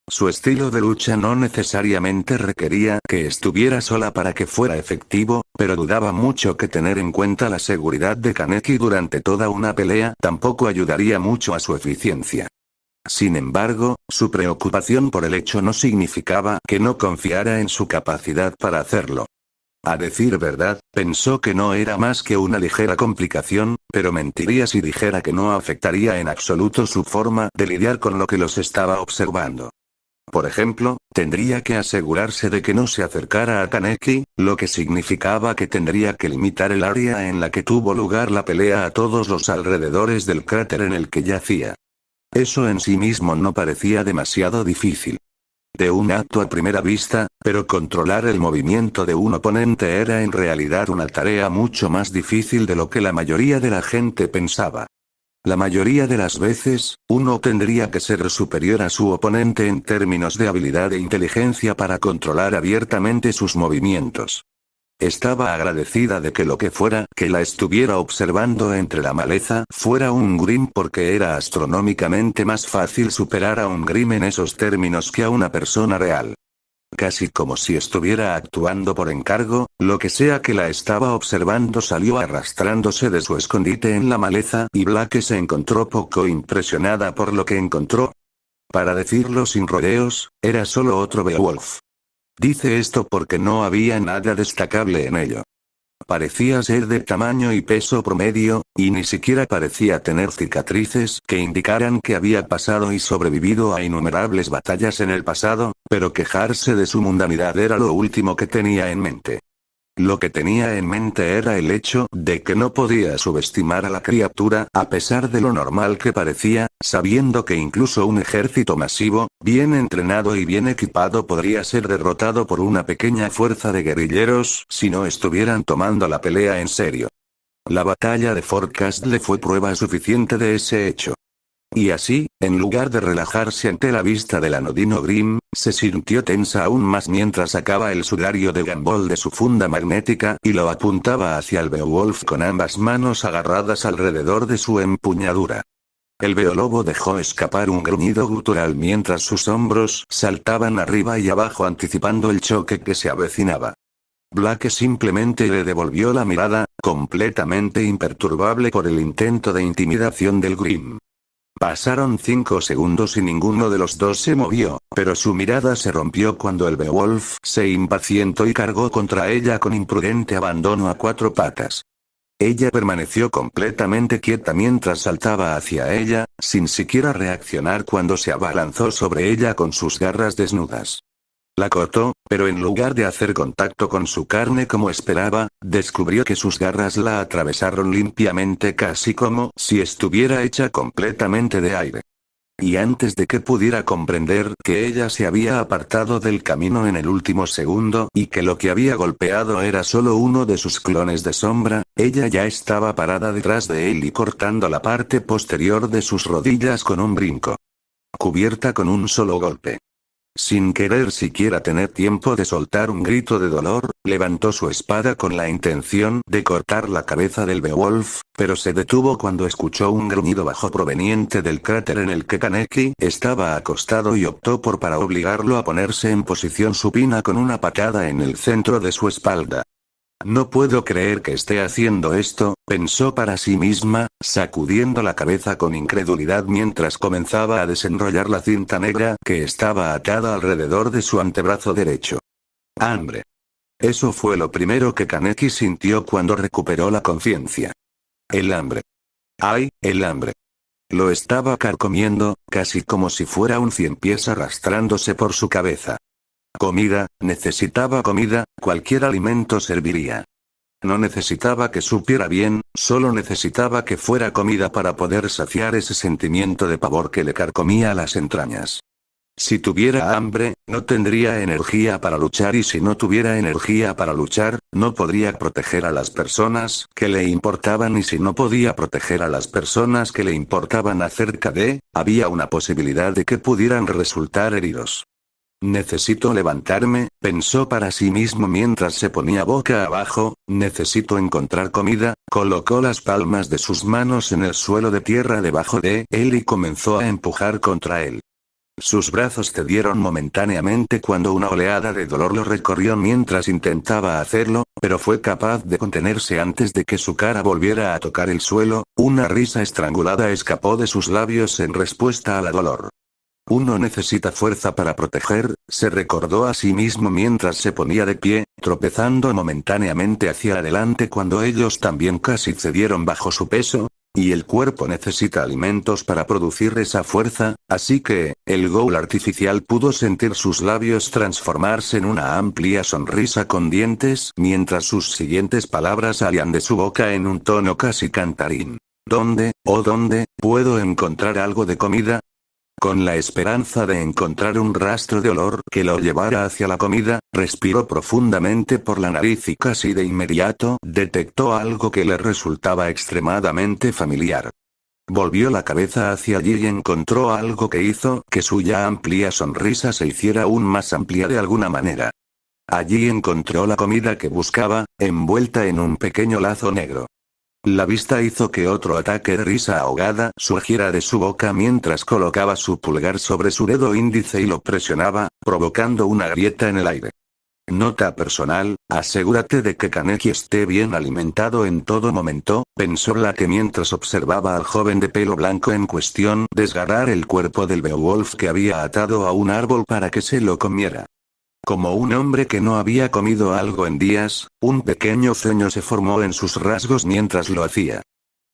Su estilo de lucha no necesariamente requería que estuviera sola para que fuera efectivo, pero dudaba mucho que tener en cuenta la seguridad de Kaneki durante toda una pelea tampoco ayudaría mucho a su eficiencia. Sin embargo, su preocupación por el hecho no significaba que no confiara en su capacidad para hacerlo. A decir verdad, pensó que no era más que una ligera complicación, pero mentiría si dijera que no afectaría en absoluto su forma de lidiar con lo que los estaba observando. Por ejemplo, tendría que asegurarse de que no se acercara a Kaneki, lo que significaba que tendría que limitar el área en la que tuvo lugar la pelea a todos los alrededores del cráter en el que yacía. Eso en sí mismo no parecía demasiado difícil. De un acto a primera vista, pero controlar el movimiento de un oponente era en realidad una tarea mucho más difícil de lo que la mayoría de la gente pensaba. La mayoría de las veces, uno tendría que ser superior a su oponente en términos de habilidad e inteligencia para controlar abiertamente sus movimientos. Estaba agradecida de que lo que fuera que la estuviera observando entre la maleza fuera un Grimm porque era astronómicamente más fácil superar a un Grimm en esos términos que a una persona real. Casi como si estuviera actuando por encargo, lo que sea que la estaba observando salió arrastrándose de su escondite en la maleza y Blake se encontró poco impresionada por lo que encontró. Para decirlo sin rodeos, era solo otro Beowulf. Dice esto porque no había nada destacable en ello. Parecía ser de tamaño y peso promedio, y ni siquiera parecía tener cicatrices que indicaran que había pasado y sobrevivido a innumerables batallas en el pasado, pero quejarse de su mundanidad era lo último que tenía en mente. Lo que tenía en mente era el hecho de que no podía subestimar a la criatura a pesar de lo normal que parecía, sabiendo que incluso un ejército masivo, bien entrenado y bien equipado podría ser derrotado por una pequeña fuerza de guerrilleros si no estuvieran tomando la pelea en serio. La batalla de Forecastle fue prueba suficiente de ese hecho. Y así, en lugar de relajarse ante la vista del anodino Grimm, se sintió tensa aún más mientras sacaba el sudario de Gumball de su funda magnética y lo apuntaba hacia el Beowulf con ambas manos agarradas alrededor de su empuñadura. El Beolobo dejó escapar un gruñido gutural mientras sus hombros saltaban arriba y abajo anticipando el choque que se avecinaba. Blake simplemente le devolvió la mirada, completamente imperturbable por el intento de intimidación del Grimm. Pasaron 5 segundos y ninguno de los dos se movió, pero su mirada se rompió cuando el Beowulf se impacientó y cargó contra ella con imprudente abandono a 4 patas. Ella permaneció completamente quieta mientras saltaba hacia ella, sin siquiera reaccionar cuando se abalanzó sobre ella con sus garras desnudas. La cortó, pero en lugar de hacer contacto con su carne como esperaba, descubrió que sus garras la atravesaron limpiamente casi como si estuviera hecha completamente de aire. Y antes de que pudiera comprender que ella se había apartado del camino en el último segundo y que lo que había golpeado era solo uno de sus clones de sombra, ella ya estaba parada detrás de él y cortando la parte posterior de sus rodillas con un brinco. Cubierta con un solo golpe. Sin querer siquiera tener tiempo de soltar un grito de dolor, levantó su espada con la intención de cortar la cabeza del Beowulf, pero se detuvo cuando escuchó un gruñido bajo proveniente del cráter en el que Kaneki estaba acostado y optó para obligarlo a ponerse en posición supina con una patada en el centro de su espalda. No puedo creer que esté haciendo esto, pensó para sí misma, sacudiendo la cabeza con incredulidad mientras comenzaba a desenrollar la cinta negra que estaba atada alrededor de su antebrazo derecho. Hambre. Eso fue lo primero que Kaneki sintió cuando recuperó la conciencia. El hambre. ¡Ay, el hambre! Lo estaba carcomiendo, casi como si fuera un ciempiés arrastrándose por su cabeza. Comida, necesitaba comida, cualquier alimento serviría. No necesitaba que supiera bien, solo necesitaba que fuera comida para poder saciar ese sentimiento de pavor que le carcomía las entrañas. Si tuviera hambre, no tendría energía para luchar y si no tuviera energía para luchar, no podría proteger a las personas que le importaban y si no podía proteger a las personas que le importaban acerca de, había una posibilidad de que pudieran resultar heridos. Necesito levantarme, pensó para sí mismo mientras se ponía boca abajo, necesito encontrar comida, colocó las palmas de sus manos en el suelo de tierra debajo de él y comenzó a empujar contra él. Sus brazos cedieron momentáneamente cuando una oleada de dolor lo recorrió mientras intentaba hacerlo, pero fue capaz de contenerse antes de que su cara volviera a tocar el suelo, una risa estrangulada escapó de sus labios en respuesta al dolor. Uno necesita fuerza para proteger, se recordó a sí mismo mientras se ponía de pie, tropezando momentáneamente hacia adelante cuando ellos también casi cedieron bajo su peso, y el cuerpo necesita alimentos para producir esa fuerza, así que, el ghoul artificial pudo sentir sus labios transformarse en una amplia sonrisa con dientes mientras sus siguientes palabras salían de su boca en un tono casi cantarín. ¿Dónde, oh dónde, puedo encontrar algo de comida? Con la esperanza de encontrar un rastro de olor que lo llevara hacia la comida, respiró profundamente por la nariz y casi de inmediato detectó algo que le resultaba extremadamente familiar. Volvió la cabeza hacia allí y encontró algo que hizo que su ya amplia sonrisa se hiciera aún más amplia de alguna manera. Allí encontró la comida que buscaba, envuelta en un pequeño lazo negro. La vista hizo que otro ataque de risa ahogada surgiera de su boca mientras colocaba su pulgar sobre su dedo índice y lo presionaba, provocando una grieta en el aire. Nota personal, asegúrate de que Kaneki esté bien alimentado en todo momento, pensó Black mientras observaba al joven de pelo blanco en cuestión desgarrar el cuerpo del Beowulf que había atado a un árbol para que se lo comiera. Como un hombre que no había comido algo en días, un pequeño ceño se formó en sus rasgos mientras lo hacía.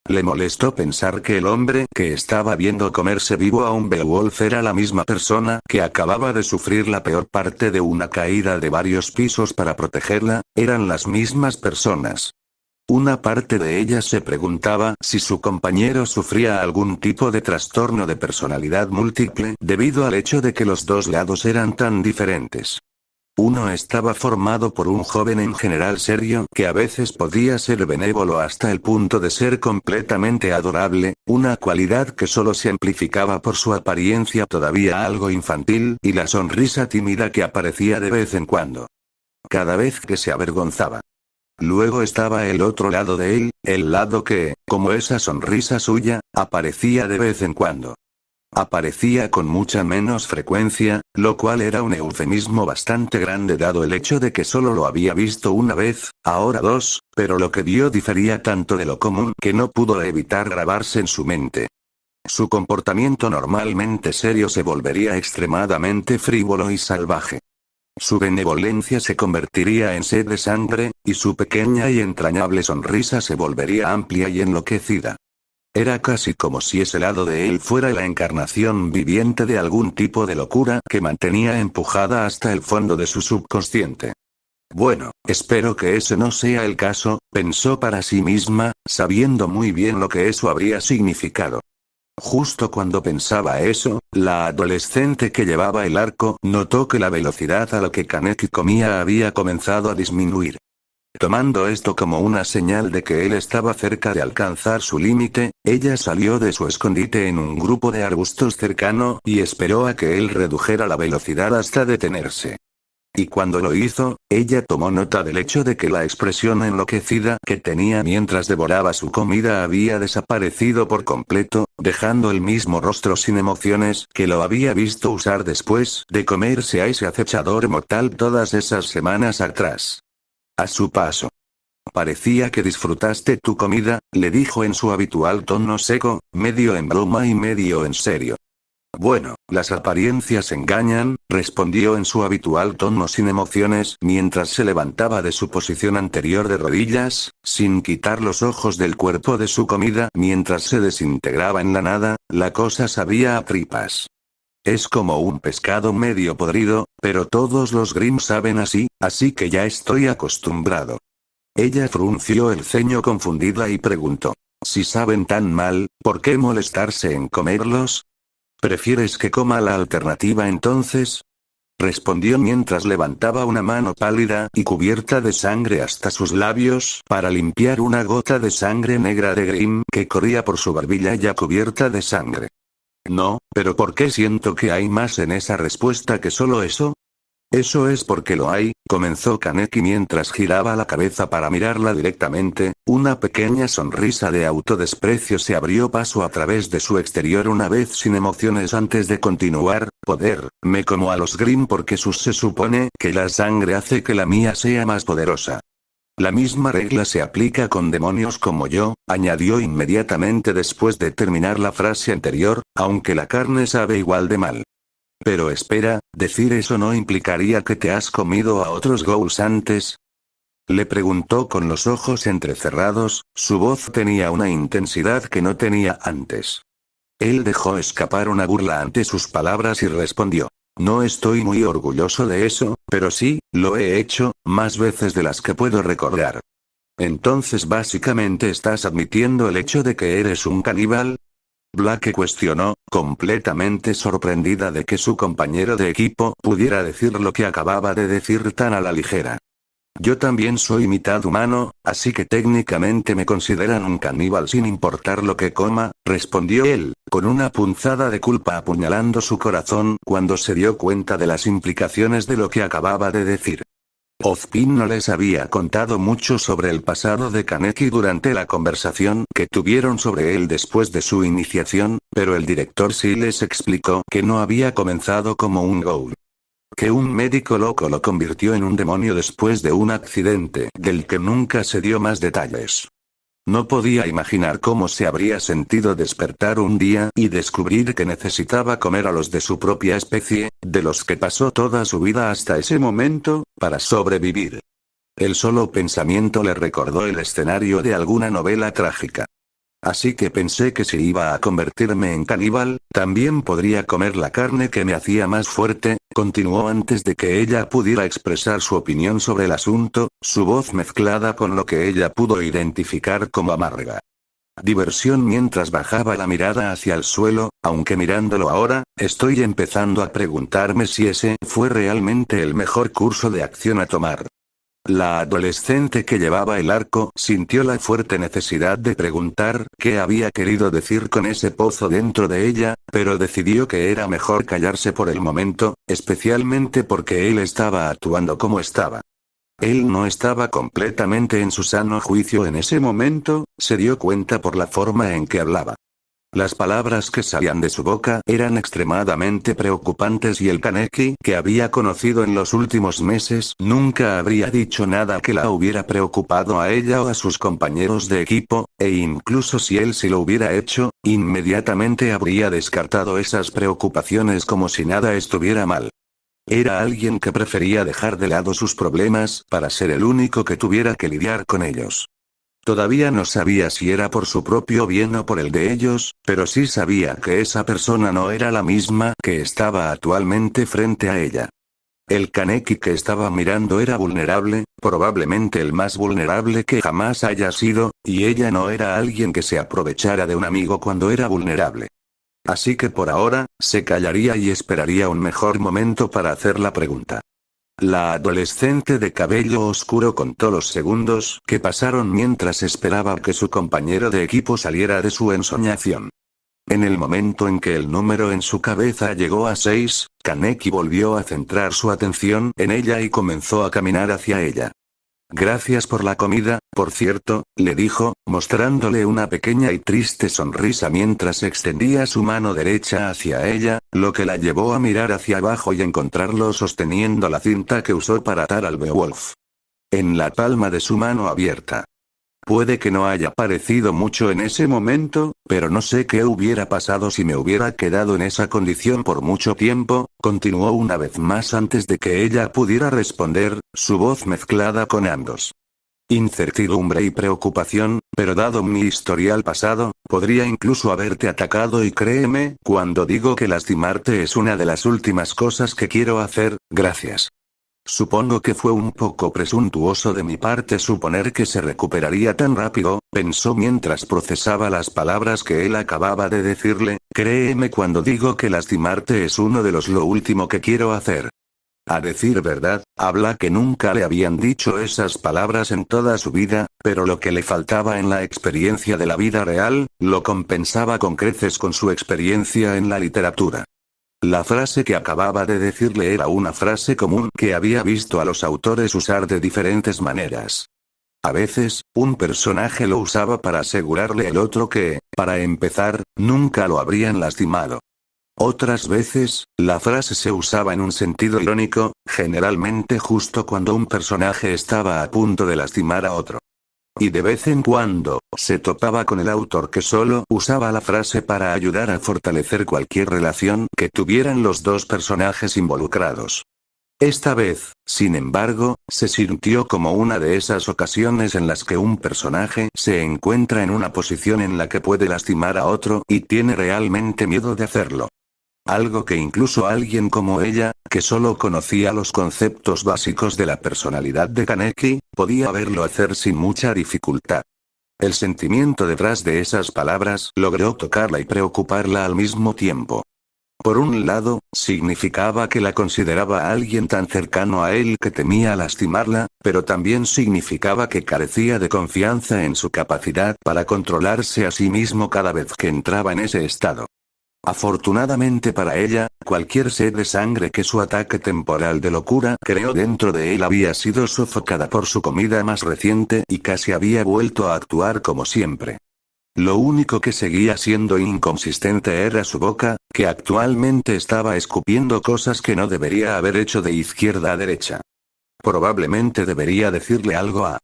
Le molestó pensar que el hombre que estaba viendo comerse vivo a un Beowulf era la misma persona que acababa de sufrir la peor parte de una caída de varios pisos para protegerla, eran las mismas personas. Una parte de ellas se preguntaba si su compañero sufría algún tipo de trastorno de personalidad múltiple debido al hecho de que los dos lados eran tan diferentes. Uno estaba formado por un joven en general serio que a veces podía ser benévolo hasta el punto de ser completamente adorable, una cualidad que solo se amplificaba por su apariencia todavía algo infantil y la sonrisa tímida que aparecía de vez en cuando. Cada vez que se avergonzaba. Luego estaba el otro lado de él, el lado que, como esa sonrisa suya, aparecía de vez en cuando. Aparecía con mucha menos frecuencia, lo cual era un eufemismo bastante grande dado el hecho de que solo lo había visto una vez, ahora dos, pero lo que vio difería tanto de lo común que no pudo evitar grabarse en su mente. Su comportamiento normalmente serio se volvería extremadamente frívolo y salvaje. Su benevolencia se convertiría en sed de sangre, y su pequeña y entrañable sonrisa se volvería amplia y enloquecida. Era casi como si ese lado de él fuera la encarnación viviente de algún tipo de locura que mantenía empujada hasta el fondo de su subconsciente. Bueno, espero que ese no sea el caso, pensó para sí misma, sabiendo muy bien lo que eso habría significado. Justo cuando pensaba eso, la adolescente que llevaba el arco notó que la velocidad a la que Kaneki comía había comenzado a disminuir. Tomando esto como una señal de que él estaba cerca de alcanzar su límite, ella salió de su escondite en un grupo de arbustos cercano y esperó a que él redujera la velocidad hasta detenerse. Y cuando lo hizo, ella tomó nota del hecho de que la expresión enloquecida que tenía mientras devoraba su comida había desaparecido por completo, dejando el mismo rostro sin emociones que lo había visto usar después de comerse a ese acechador mortal todas esas semanas atrás. A su paso. Parecía que disfrutaste tu comida, le dijo en su habitual tono seco, medio en broma y medio en serio. Bueno, las apariencias engañan, respondió en su habitual tono sin emociones mientras se levantaba de su posición anterior de rodillas, sin quitar los ojos del cuerpo de su comida mientras se desintegraba en la nada, la cosa sabía a tripas. Es como un pescado medio podrido, pero todos los Grimm saben así que ya estoy acostumbrado. Ella frunció el ceño confundida y preguntó. Si saben tan mal, ¿por qué molestarse en comerlos? ¿Prefieres que coma la alternativa entonces? Respondió mientras levantaba una mano pálida y cubierta de sangre hasta sus labios para limpiar una gota de sangre negra de Grimm que corría por su barbilla ya cubierta de sangre. No, pero ¿por qué siento que hay más en esa respuesta que solo eso? Eso es porque lo hay, comenzó Kaneki mientras giraba la cabeza para mirarla directamente, una pequeña sonrisa de autodesprecio se abrió paso a través de su exterior una vez sin emociones antes de continuar, me como a los Grimm porque se supone que la sangre hace que la mía sea más poderosa. La misma regla se aplica con demonios como yo, añadió inmediatamente después de terminar la frase anterior, aunque la carne sabe igual de mal. Pero espera, ¿decir eso no implicaría que te has comido a otros ghouls antes? Le preguntó con los ojos entrecerrados, su voz tenía una intensidad que no tenía antes. Él dejó escapar una burla ante sus palabras y respondió. No estoy muy orgulloso de eso, pero sí, lo he hecho, más veces de las que puedo recordar. Entonces básicamente estás admitiendo el hecho de que eres un caníbal. Black cuestionó, completamente sorprendida de que su compañero de equipo pudiera decir lo que acababa de decir tan a la ligera. Yo también soy mitad humano, así que técnicamente me consideran un caníbal sin importar lo que coma, respondió él, con una punzada de culpa apuñalando su corazón cuando se dio cuenta de las implicaciones de lo que acababa de decir. Ozpin no les había contado mucho sobre el pasado de Kaneki durante la conversación que tuvieron sobre él después de su iniciación, pero el director sí les explicó que no había comenzado como un ghoul. que un médico loco lo convirtió en un demonio después de un accidente del que nunca se dio más detalles. No podía imaginar cómo se habría sentido despertar un día y descubrir que necesitaba comer a los de su propia especie, de los que pasó toda su vida hasta ese momento, para sobrevivir. El solo pensamiento le recordó el escenario de alguna novela trágica. Así que pensé que si iba a convertirme en caníbal, también podría comer la carne que me hacía más fuerte, continuó antes de que ella pudiera expresar su opinión sobre el asunto, su voz mezclada con lo que ella pudo identificar como amarga. Diversión mientras bajaba la mirada hacia el suelo, aunque mirándolo ahora, estoy empezando a preguntarme si ese fue realmente el mejor curso de acción a tomar. La adolescente que llevaba el arco sintió la fuerte necesidad de preguntar qué había querido decir con ese pozo dentro de ella, pero decidió que era mejor callarse por el momento, especialmente porque él estaba actuando como estaba. Él no estaba completamente en su sano juicio en ese momento, se dio cuenta por la forma en que hablaba. Las palabras que salían de su boca eran extremadamente preocupantes y el Kaneki que había conocido en los últimos meses nunca habría dicho nada que la hubiera preocupado a ella o a sus compañeros de equipo, e incluso si él sí lo hubiera hecho, inmediatamente habría descartado esas preocupaciones como si nada estuviera mal. Era alguien que prefería dejar de lado sus problemas para ser el único que tuviera que lidiar con ellos. Todavía no sabía si era por su propio bien o por el de ellos, pero sí sabía que esa persona no era la misma que estaba actualmente frente a ella. El Kaneki que estaba mirando era vulnerable, probablemente el más vulnerable que jamás haya sido, y ella no era alguien que se aprovechara de un amigo cuando era vulnerable. Así que por ahora, se callaría y esperaría un mejor momento para hacer la pregunta. La adolescente de cabello oscuro contó los segundos que pasaron mientras esperaba que su compañero de equipo saliera de su ensoñación. En el momento en que el número en su cabeza llegó a 6, Kaneki volvió a centrar su atención en ella y comenzó a caminar hacia ella. Gracias por la comida, por cierto, le dijo, mostrándole una pequeña y triste sonrisa mientras extendía su mano derecha hacia ella, lo que la llevó a mirar hacia abajo y encontrarlo sosteniendo la cinta que usó para atar al Beowulf. En la palma de su mano abierta. Puede que no haya parecido mucho en ese momento, pero no sé qué hubiera pasado si me hubiera quedado en esa condición por mucho tiempo, continuó una vez más antes de que ella pudiera responder, su voz mezclada con ambos. Incertidumbre y preocupación, pero dado mi historial pasado, podría incluso haberte atacado y créeme, cuando digo que lastimarte es una de las últimas cosas que quiero hacer, gracias. Supongo que fue un poco presuntuoso de mi parte suponer que se recuperaría tan rápido, pensó mientras procesaba las palabras que él acababa de decirle, créeme cuando digo que lastimarte es uno de los lo último que quiero hacer. A decir verdad, habla que nunca le habían dicho esas palabras en toda su vida, pero lo que le faltaba en la experiencia de la vida real, lo compensaba con creces con su experiencia en la literatura. La frase que acababa de decirle era una frase común que había visto a los autores usar de diferentes maneras. A veces, un personaje lo usaba para asegurarle al otro que, para empezar, nunca lo habrían lastimado. Otras veces, la frase se usaba en un sentido irónico, generalmente justo cuando un personaje estaba a punto de lastimar a otro. Y de vez en cuando, se topaba con el autor que solo usaba la frase para ayudar a fortalecer cualquier relación que tuvieran los dos personajes involucrados. Esta vez, sin embargo, se sintió como una de esas ocasiones en las que un personaje se encuentra en una posición en la que puede lastimar a otro y tiene realmente miedo de hacerlo. Algo que incluso alguien como ella, que solo conocía los conceptos básicos de la personalidad de Kaneki, podía verlo hacer sin mucha dificultad. El sentimiento detrás de esas palabras logró tocarla y preocuparla al mismo tiempo. Por un lado, significaba que la consideraba a alguien tan cercano a él que temía lastimarla, pero también significaba que carecía de confianza en su capacidad para controlarse a sí mismo cada vez que entraba en ese estado. Afortunadamente para ella, cualquier sed de sangre que su ataque temporal de locura creó dentro de él había sido sofocada por su comida más reciente y casi había vuelto a actuar como siempre. Lo único que seguía siendo inconsistente era su boca, que actualmente estaba escupiendo cosas que no debería haber hecho de izquierda a derecha. Probablemente debería decirle algo a...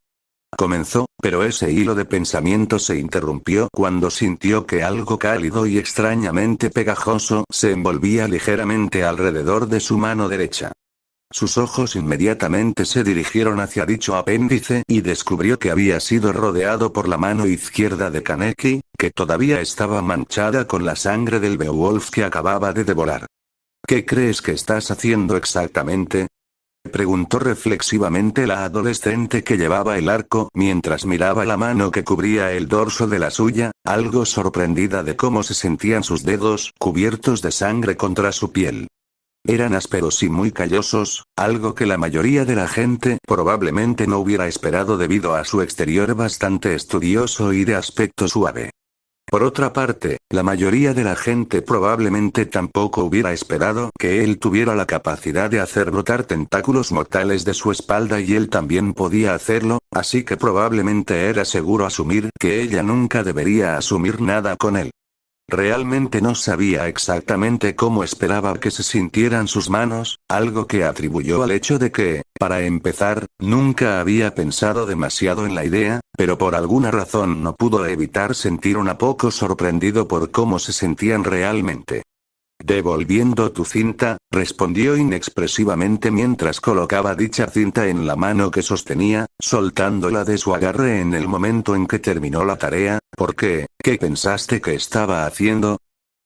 Comenzó, pero ese hilo de pensamiento se interrumpió cuando sintió que algo cálido y extrañamente pegajoso se envolvía ligeramente alrededor de su mano derecha. Sus ojos inmediatamente se dirigieron hacia dicho apéndice y descubrió que había sido rodeado por la mano izquierda de Kaneki, que todavía estaba manchada con la sangre del Beowulf que acababa de devorar. ¿Qué crees que estás haciendo exactamente?, preguntó reflexivamente la adolescente que llevaba el arco mientras miraba la mano que cubría el dorso de la suya, algo sorprendida de cómo se sentían sus dedos cubiertos de sangre contra su piel. Eran ásperos y muy callosos, algo que la mayoría de la gente probablemente no hubiera esperado debido a su exterior bastante estudioso y de aspecto suave. Por otra parte, la mayoría de la gente probablemente tampoco hubiera esperado que él tuviera la capacidad de hacer brotar tentáculos mortales de su espalda y él también podía hacerlo, así que probablemente era seguro asumir que ella nunca debería asumir nada con él. Realmente no sabía exactamente cómo esperaba que se sintieran sus manos, algo que atribuyó al hecho de que, para empezar, nunca había pensado demasiado en la idea, pero por alguna razón no pudo evitar sentir un poco sorprendido por cómo se sentían realmente. Devolviendo tu cinta, respondió inexpresivamente mientras colocaba dicha cinta en la mano que sostenía, soltándola de su agarre en el momento en que terminó la tarea. ¿Por qué? ¿Qué pensaste que estaba haciendo?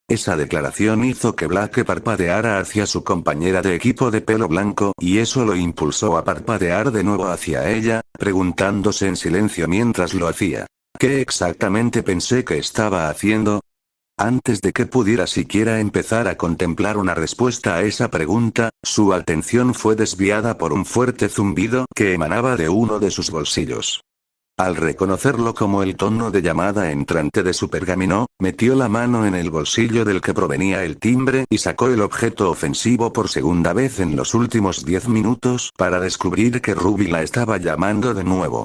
Esa declaración hizo que Blake parpadeara hacia su compañera de equipo de pelo blanco y eso lo impulsó a parpadear de nuevo hacia ella, preguntándose en silencio mientras lo hacía. ¿Qué exactamente pensé que estaba haciendo? Antes de que pudiera siquiera empezar a contemplar una respuesta a esa pregunta, su atención fue desviada por un fuerte zumbido que emanaba de uno de sus bolsillos. Al reconocerlo como el tono de llamada entrante de su pergamino, metió la mano en el bolsillo del que provenía el timbre y sacó el objeto ofensivo por segunda vez en los últimos 10 minutos para descubrir que Ruby la estaba llamando de nuevo.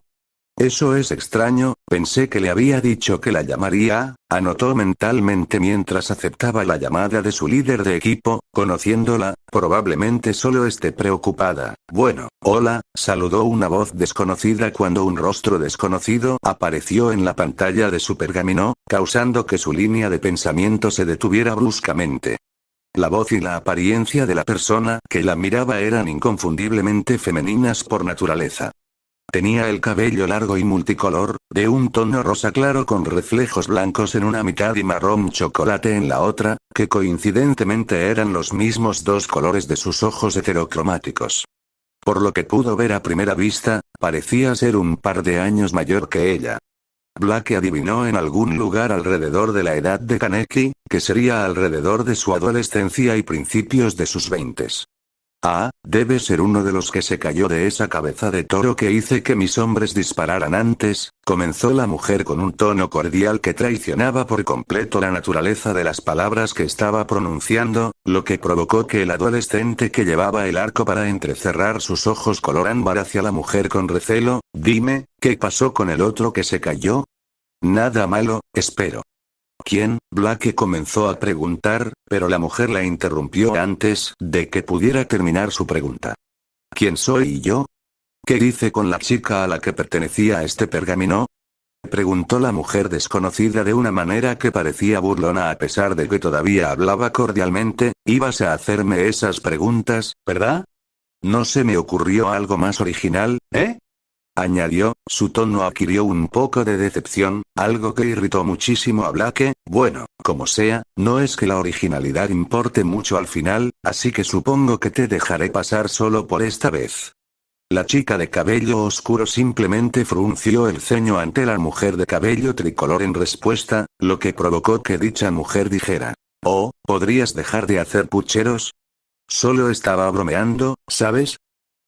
Eso es extraño, pensé que le había dicho que la llamaría, anotó mentalmente mientras aceptaba la llamada de su líder de equipo, conociéndola, probablemente solo esté preocupada. Bueno, hola, saludó una voz desconocida cuando un rostro desconocido apareció en la pantalla de su pergamino, causando que su línea de pensamiento se detuviera bruscamente. La voz y la apariencia de la persona que la miraba eran inconfundiblemente femeninas por naturaleza. Tenía el cabello largo y multicolor, de un tono rosa claro con reflejos blancos en una mitad y marrón chocolate en la otra, que coincidentemente eran los mismos dos colores de sus ojos heterocromáticos. Por lo que pudo ver a primera vista, parecía ser un par de años mayor que ella. Blake adivinó en algún lugar alrededor de la edad de Kaneki, que sería alrededor de su adolescencia y principios de sus 20s. Ah, debe ser uno de los que se cayó de esa cabeza de toro que hice que mis hombres dispararan antes, comenzó la mujer con un tono cordial que traicionaba por completo la naturaleza de las palabras que estaba pronunciando, lo que provocó que el adolescente que llevaba el arco para entrecerrar sus ojos color ámbar hacia la mujer con recelo. Dime, ¿qué pasó con el otro que se cayó? Nada malo, espero. ¿Quién? Blake comenzó a preguntar, pero la mujer la interrumpió antes de que pudiera terminar su pregunta. ¿Quién soy yo? ¿Qué dice con la chica a la que pertenecía este pergamino? Preguntó la mujer desconocida de una manera que parecía burlona a pesar de que todavía hablaba cordialmente. Ibas a hacerme esas preguntas, ¿verdad? ¿No se me ocurrió algo más original, añadió, su tono adquirió un poco de decepción, algo que irritó muchísimo a Blake. Bueno, como sea, no es que la originalidad importe mucho al final, así que supongo que te dejaré pasar solo por esta vez. La chica de cabello oscuro simplemente frunció el ceño ante la mujer de cabello tricolor en respuesta, lo que provocó que dicha mujer dijera: «Oh, ¿podrías dejar de hacer pucheros? Solo estaba bromeando, ¿sabes?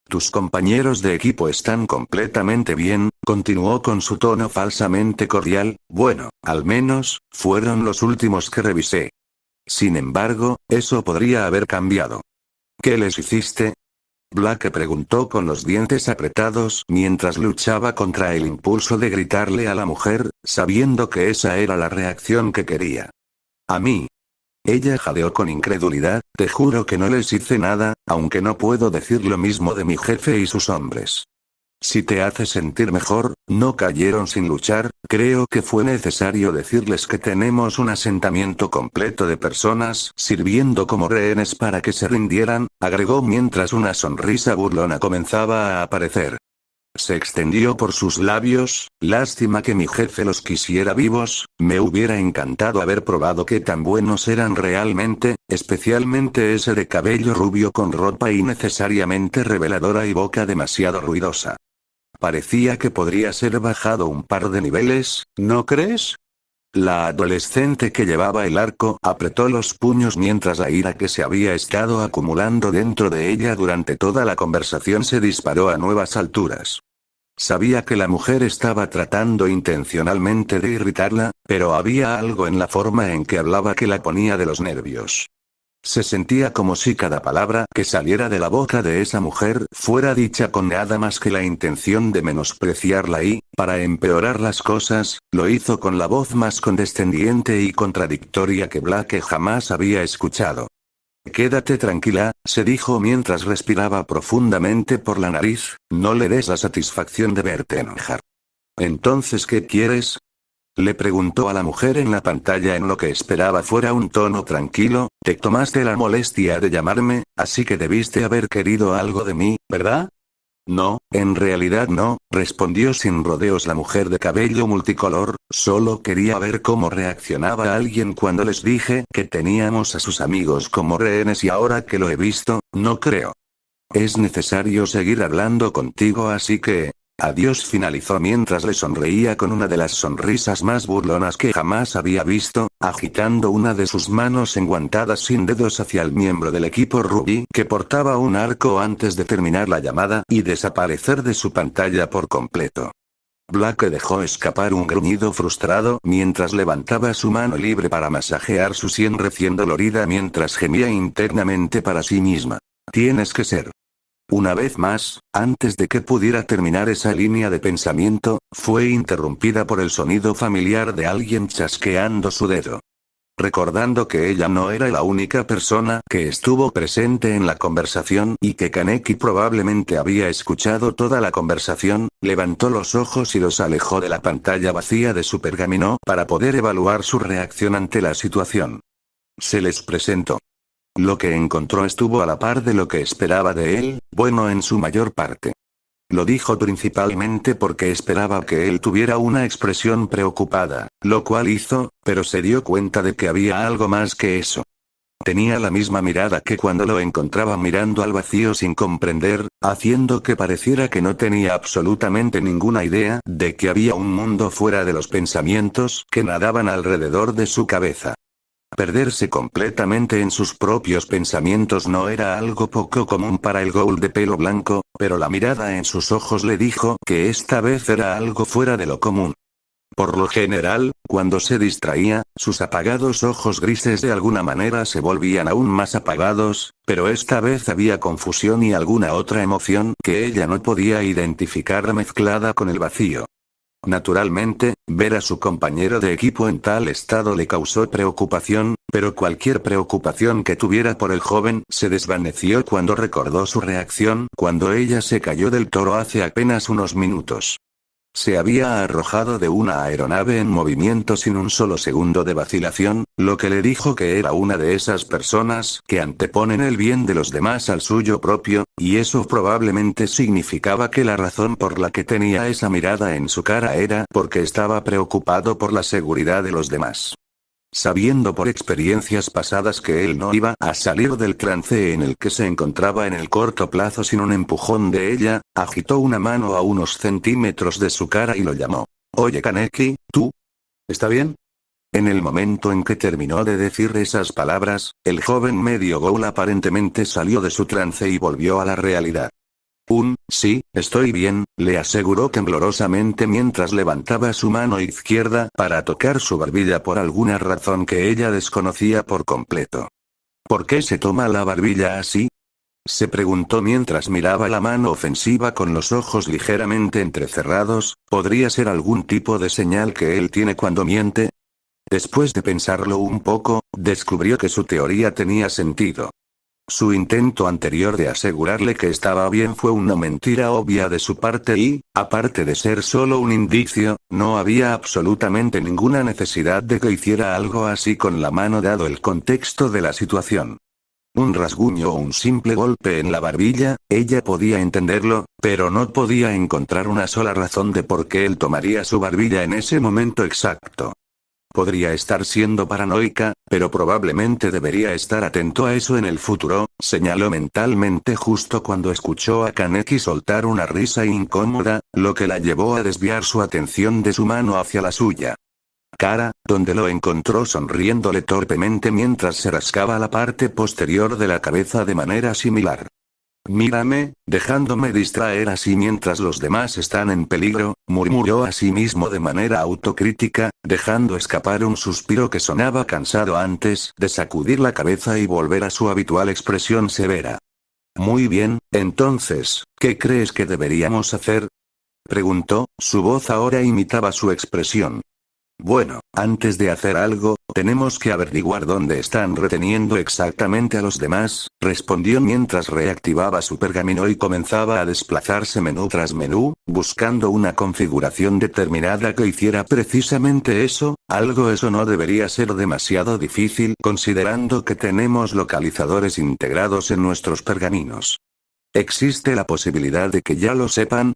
Tus compañeros de equipo están completamente bien», continuó con su tono falsamente cordial. «Bueno, al menos, fueron los últimos que revisé. Sin embargo, eso podría haber cambiado». «¿Qué les hiciste?». Blake preguntó con los dientes apretados mientras luchaba contra el impulso de gritarle a la mujer, sabiendo que esa era la reacción que quería. A mí. Ella jadeó con incredulidad, te juro que no les hice nada, aunque no puedo decir lo mismo de mi jefe y sus hombres. Si te hace sentir mejor, no cayeron sin luchar, creo que fue necesario decirles que tenemos un asentamiento completo de personas sirviendo como rehenes para que se rindieran, agregó mientras una sonrisa burlona comenzaba a aparecer. Se extendió por sus labios, lástima que mi jefe los quisiera vivos, me hubiera encantado haber probado qué tan buenos eran realmente, especialmente ese de cabello rubio con ropa innecesariamente reveladora y boca demasiado ruidosa. Parecía que podría ser bajado un par de niveles, ¿no crees? La adolescente que llevaba el arco apretó los puños mientras la ira que se había estado acumulando dentro de ella durante toda la conversación se disparó a nuevas alturas. Sabía que la mujer estaba tratando intencionalmente de irritarla, pero había algo en la forma en que hablaba que la ponía de los nervios. Se sentía como si cada palabra que saliera de la boca de esa mujer fuera dicha con nada más que la intención de menospreciarla y, para empeorar las cosas, lo hizo con la voz más condescendiente y contradictoria que Blake jamás había escuchado. Quédate tranquila, se dijo mientras respiraba profundamente por la nariz, no le des la satisfacción de verte enojar. ¿Entonces qué quieres? Le preguntó a la mujer en la pantalla en lo que esperaba fuera un tono tranquilo, te tomaste la molestia de llamarme, así que debiste haber querido algo de mí, ¿verdad? No, en realidad no, respondió sin rodeos la mujer de cabello multicolor, solo quería ver cómo reaccionaba alguien cuando les dije que teníamos a sus amigos como rehenes y ahora que lo he visto, no creo. Es necesario seguir hablando contigo así que... Adiós, finalizó mientras le sonreía con una de las sonrisas más burlonas que jamás había visto, agitando una de sus manos enguantadas sin dedos hacia el miembro del equipo rubí que portaba un arco antes de terminar la llamada y desaparecer de su pantalla por completo. Blake dejó escapar un gruñido frustrado mientras levantaba su mano libre para masajear su sien recién dolorida mientras gemía internamente para sí misma. Tienes que ser. Una vez más, antes de que pudiera terminar esa línea de pensamiento, fue interrumpida por el sonido familiar de alguien chasqueando su dedo. Recordando que ella no era la única persona que estuvo presente en la conversación y que Kaneki probablemente había escuchado toda la conversación, levantó los ojos y los alejó de la pantalla vacía de su pergamino para poder evaluar su reacción ante la situación. Se les presentó. Lo que encontró estuvo a la par de lo que esperaba de él, bueno en su mayor parte. Lo dijo principalmente porque esperaba que él tuviera una expresión preocupada, lo cual hizo, pero se dio cuenta de que había algo más que eso. Tenía la misma mirada que cuando lo encontraba mirando al vacío sin comprender, haciendo que pareciera que no tenía absolutamente ninguna idea de que había un mundo fuera de los pensamientos que nadaban alrededor de su cabeza. Perderse completamente en sus propios pensamientos no era algo poco común para el ghoul de pelo blanco, pero la mirada en sus ojos le dijo que esta vez era algo fuera de lo común. Por lo general, cuando se distraía, sus apagados ojos grises de alguna manera se volvían aún más apagados, pero esta vez había confusión y alguna otra emoción que ella no podía identificar mezclada con el vacío. Naturalmente, ver a su compañero de equipo en tal estado le causó preocupación, pero cualquier preocupación que tuviera por el joven se desvaneció cuando recordó su reacción cuando ella se cayó del toro hace apenas unos minutos. Se había arrojado de una aeronave en movimiento sin un solo segundo de vacilación, lo que le dijo que era una de esas personas que anteponen el bien de los demás al suyo propio, y eso probablemente significaba que la razón por la que tenía esa mirada en su cara era porque estaba preocupado por la seguridad de los demás. Sabiendo por experiencias pasadas que él no iba a salir del trance en el que se encontraba en el corto plazo sin un empujón de ella, agitó una mano a unos centímetros de su cara y lo llamó. Oye Kaneki, ¿tú? ¿Está bien? En el momento en que terminó de decir esas palabras, el joven medio ghoul aparentemente salió de su trance y volvió a la realidad. Sí, estoy bien, le aseguró temblorosamente mientras levantaba su mano izquierda para tocar su barbilla por alguna razón que ella desconocía por completo. ¿Por qué se toma la barbilla así? Se preguntó mientras miraba la mano ofensiva con los ojos ligeramente entrecerrados, ¿podría ser algún tipo de señal que él tiene cuando miente? Después de pensarlo un poco, descubrió que su teoría tenía sentido. Su intento anterior de asegurarle que estaba bien fue una mentira obvia de su parte y, aparte de ser solo un indicio, no había absolutamente ninguna necesidad de que hiciera algo así con la mano dado el contexto de la situación. Un rasguño o un simple golpe en la barbilla, ella podía entenderlo, pero no podía encontrar una sola razón de por qué él tomaría su barbilla en ese momento exacto. Podría estar siendo paranoica, pero probablemente debería estar atento a eso en el futuro, señaló mentalmente justo cuando escuchó a Kaneki soltar una risa incómoda, lo que la llevó a desviar su atención de su mano hacia la suya. Cara, donde lo encontró sonriéndole torpemente mientras se rascaba la parte posterior de la cabeza de manera similar. Mírame, dejándome distraer así mientras los demás están en peligro, murmuró a sí mismo de manera autocrítica, dejando escapar un suspiro que sonaba cansado antes de sacudir la cabeza y volver a su habitual expresión severa. Muy bien, entonces, ¿qué crees que deberíamos hacer? Preguntó, su voz ahora imitaba su expresión. Bueno, antes de hacer algo, tenemos que averiguar dónde están reteniendo exactamente a los demás, respondió mientras reactivaba su pergamino y comenzaba a desplazarse menú tras menú, buscando una configuración determinada que hiciera precisamente eso, eso no debería ser demasiado difícil considerando que tenemos localizadores integrados en nuestros pergaminos. ¿Existe la posibilidad de que ya lo sepan?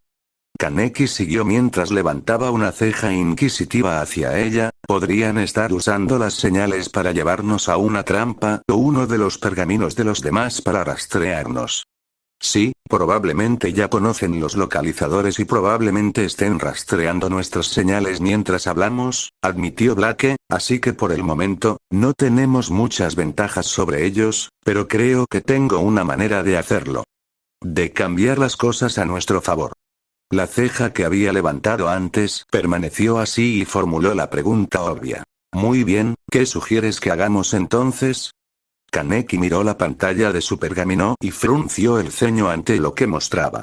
Kaneki siguió mientras levantaba una ceja inquisitiva hacia ella, ¿podrían estar usando las señales para llevarnos a una trampa o uno de los pergaminos de los demás para rastrearnos? Sí, probablemente ya conocen los localizadores y probablemente estén rastreando nuestras señales mientras hablamos, admitió Blake, así que por el momento, no tenemos muchas ventajas sobre ellos, pero creo que tengo una manera de hacerlo. De cambiar las cosas a nuestro favor. La ceja que había levantado antes permaneció así y formuló la pregunta obvia. Muy bien, ¿qué sugieres que hagamos entonces? Kaneki miró la pantalla de su pergamino y frunció el ceño ante lo que mostraba.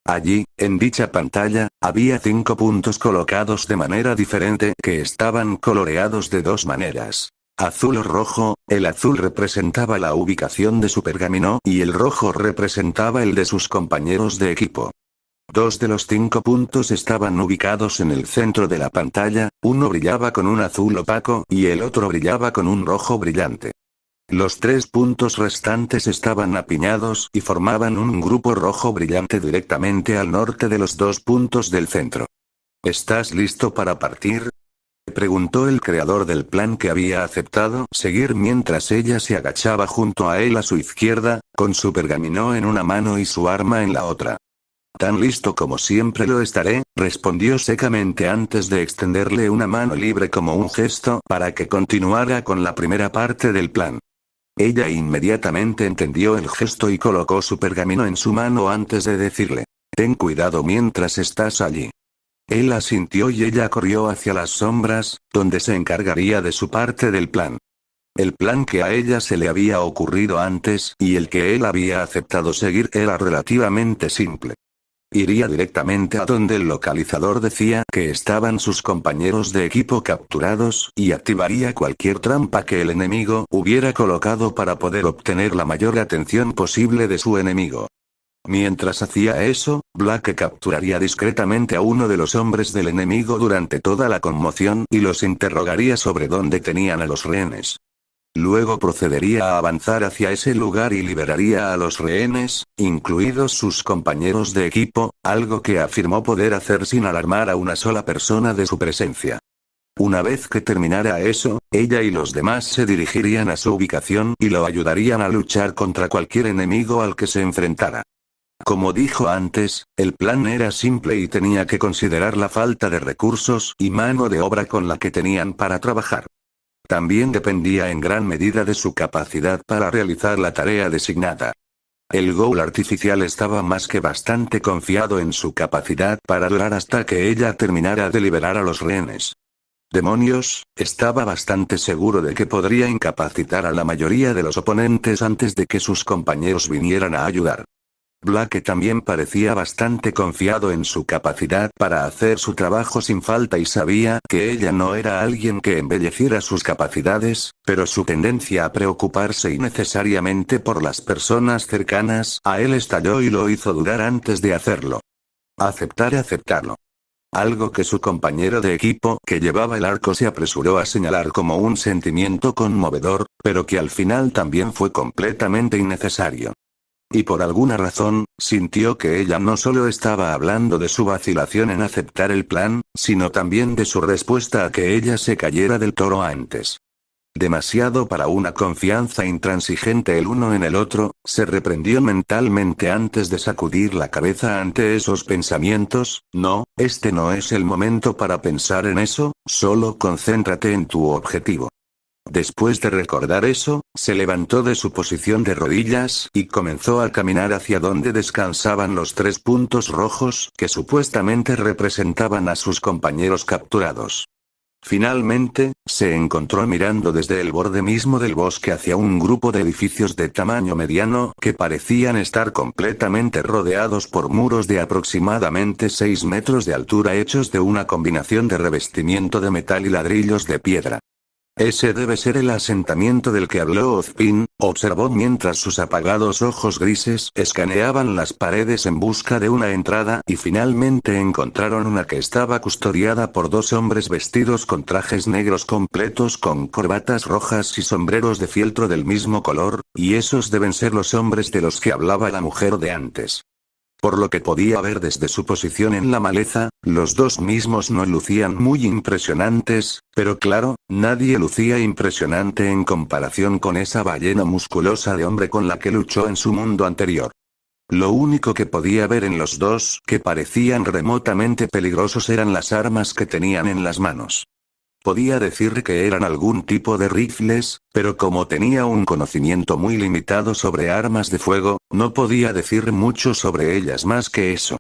Allí, en dicha pantalla, había 5 puntos colocados de manera diferente que estaban coloreados de 2 maneras. Azul o rojo, el azul representaba la ubicación de su pergamino y el rojo representaba el de sus compañeros de equipo. 2 de los 5 puntos estaban ubicados en el centro de la pantalla, uno brillaba con un azul opaco y el otro brillaba con un rojo brillante. Los 3 puntos restantes estaban apiñados y formaban un grupo rojo brillante directamente al norte de los 2 puntos del centro. ¿Estás listo para partir? Preguntó el creador del plan que había aceptado seguir mientras ella se agachaba junto a él a su izquierda, con su pergamino en una mano y su arma en la otra. Tan listo como siempre lo estaré, respondió secamente antes de extenderle una mano libre como un gesto para que continuara con la primera parte del plan. Ella inmediatamente entendió el gesto y colocó su pergamino en su mano antes de decirle, ten cuidado mientras estás allí. Él asintió y ella corrió hacia las sombras, donde se encargaría de su parte del plan. El plan que a ella se le había ocurrido antes y el que él había aceptado seguir era relativamente simple. Iría directamente a donde el localizador decía que estaban sus compañeros de equipo capturados y activaría cualquier trampa que el enemigo hubiera colocado para poder obtener la mayor atención posible de su enemigo. Mientras hacía eso, Blake capturaría discretamente a uno de los hombres del enemigo durante toda la conmoción y los interrogaría sobre dónde tenían a los rehenes. Luego procedería a avanzar hacia ese lugar y liberaría a los rehenes, incluidos sus compañeros de equipo, algo que afirmó poder hacer sin alarmar a una sola persona de su presencia. Una vez que terminara eso, ella y los demás se dirigirían a su ubicación y lo ayudarían a luchar contra cualquier enemigo al que se enfrentara. Como dijo antes, el plan era simple y tenía que considerar la falta de recursos y mano de obra con la que tenían para trabajar. También dependía en gran medida de su capacidad para realizar la tarea designada. El Ghoul artificial estaba más que bastante confiado en su capacidad para durar hasta que ella terminara de liberar a los rehenes. Demonios, estaba bastante seguro de que podría incapacitar a la mayoría de los oponentes antes de que sus compañeros vinieran a ayudar. Blake también parecía bastante confiado en su capacidad para hacer su trabajo sin falta y sabía que ella no era alguien que embelleciera sus capacidades, pero su tendencia a preocuparse innecesariamente por las personas cercanas a él estalló y lo hizo dudar antes de hacerlo. Aceptarlo. Algo que su compañero de equipo que llevaba el arco se apresuró a señalar como un sentimiento conmovedor, pero que al final también fue completamente innecesario. Y por alguna razón, sintió que ella no solo estaba hablando de su vacilación en aceptar el plan, sino también de su respuesta a que ella se cayera del toro antes. Demasiado para una confianza intransigente el uno en el otro, se reprendió mentalmente antes de sacudir la cabeza ante esos pensamientos. No, este no es el momento para pensar en eso, solo concéntrate en tu objetivo. Después de recordar eso, se levantó de su posición de rodillas y comenzó a caminar hacia donde descansaban los 3 puntos rojos que supuestamente representaban a sus compañeros capturados. Finalmente, se encontró mirando desde el borde mismo del bosque hacia un grupo de edificios de tamaño mediano que parecían estar completamente rodeados por muros de aproximadamente 6 metros de altura hechos de una combinación de revestimiento de metal y ladrillos de piedra. Ese debe ser el asentamiento del que habló Ozpin, observó mientras sus apagados ojos grises escaneaban las paredes en busca de una entrada y finalmente encontraron una que estaba custodiada por 2 hombres vestidos con trajes negros completos con corbatas rojas y sombreros de fieltro del mismo color, y esos deben ser los hombres de los que hablaba la mujer de antes. Por lo que podía ver desde su posición en la maleza, los 2 mismos no lucían muy impresionantes, pero claro, nadie lucía impresionante en comparación con esa ballena musculosa de hombre con la que luchó en su mundo anterior. Lo único que podía ver en los 2 que parecían remotamente peligrosos eran las armas que tenían en las manos. Podía decir que eran algún tipo de rifles, pero como tenía un conocimiento muy limitado sobre armas de fuego, no podía decir mucho sobre ellas más que eso.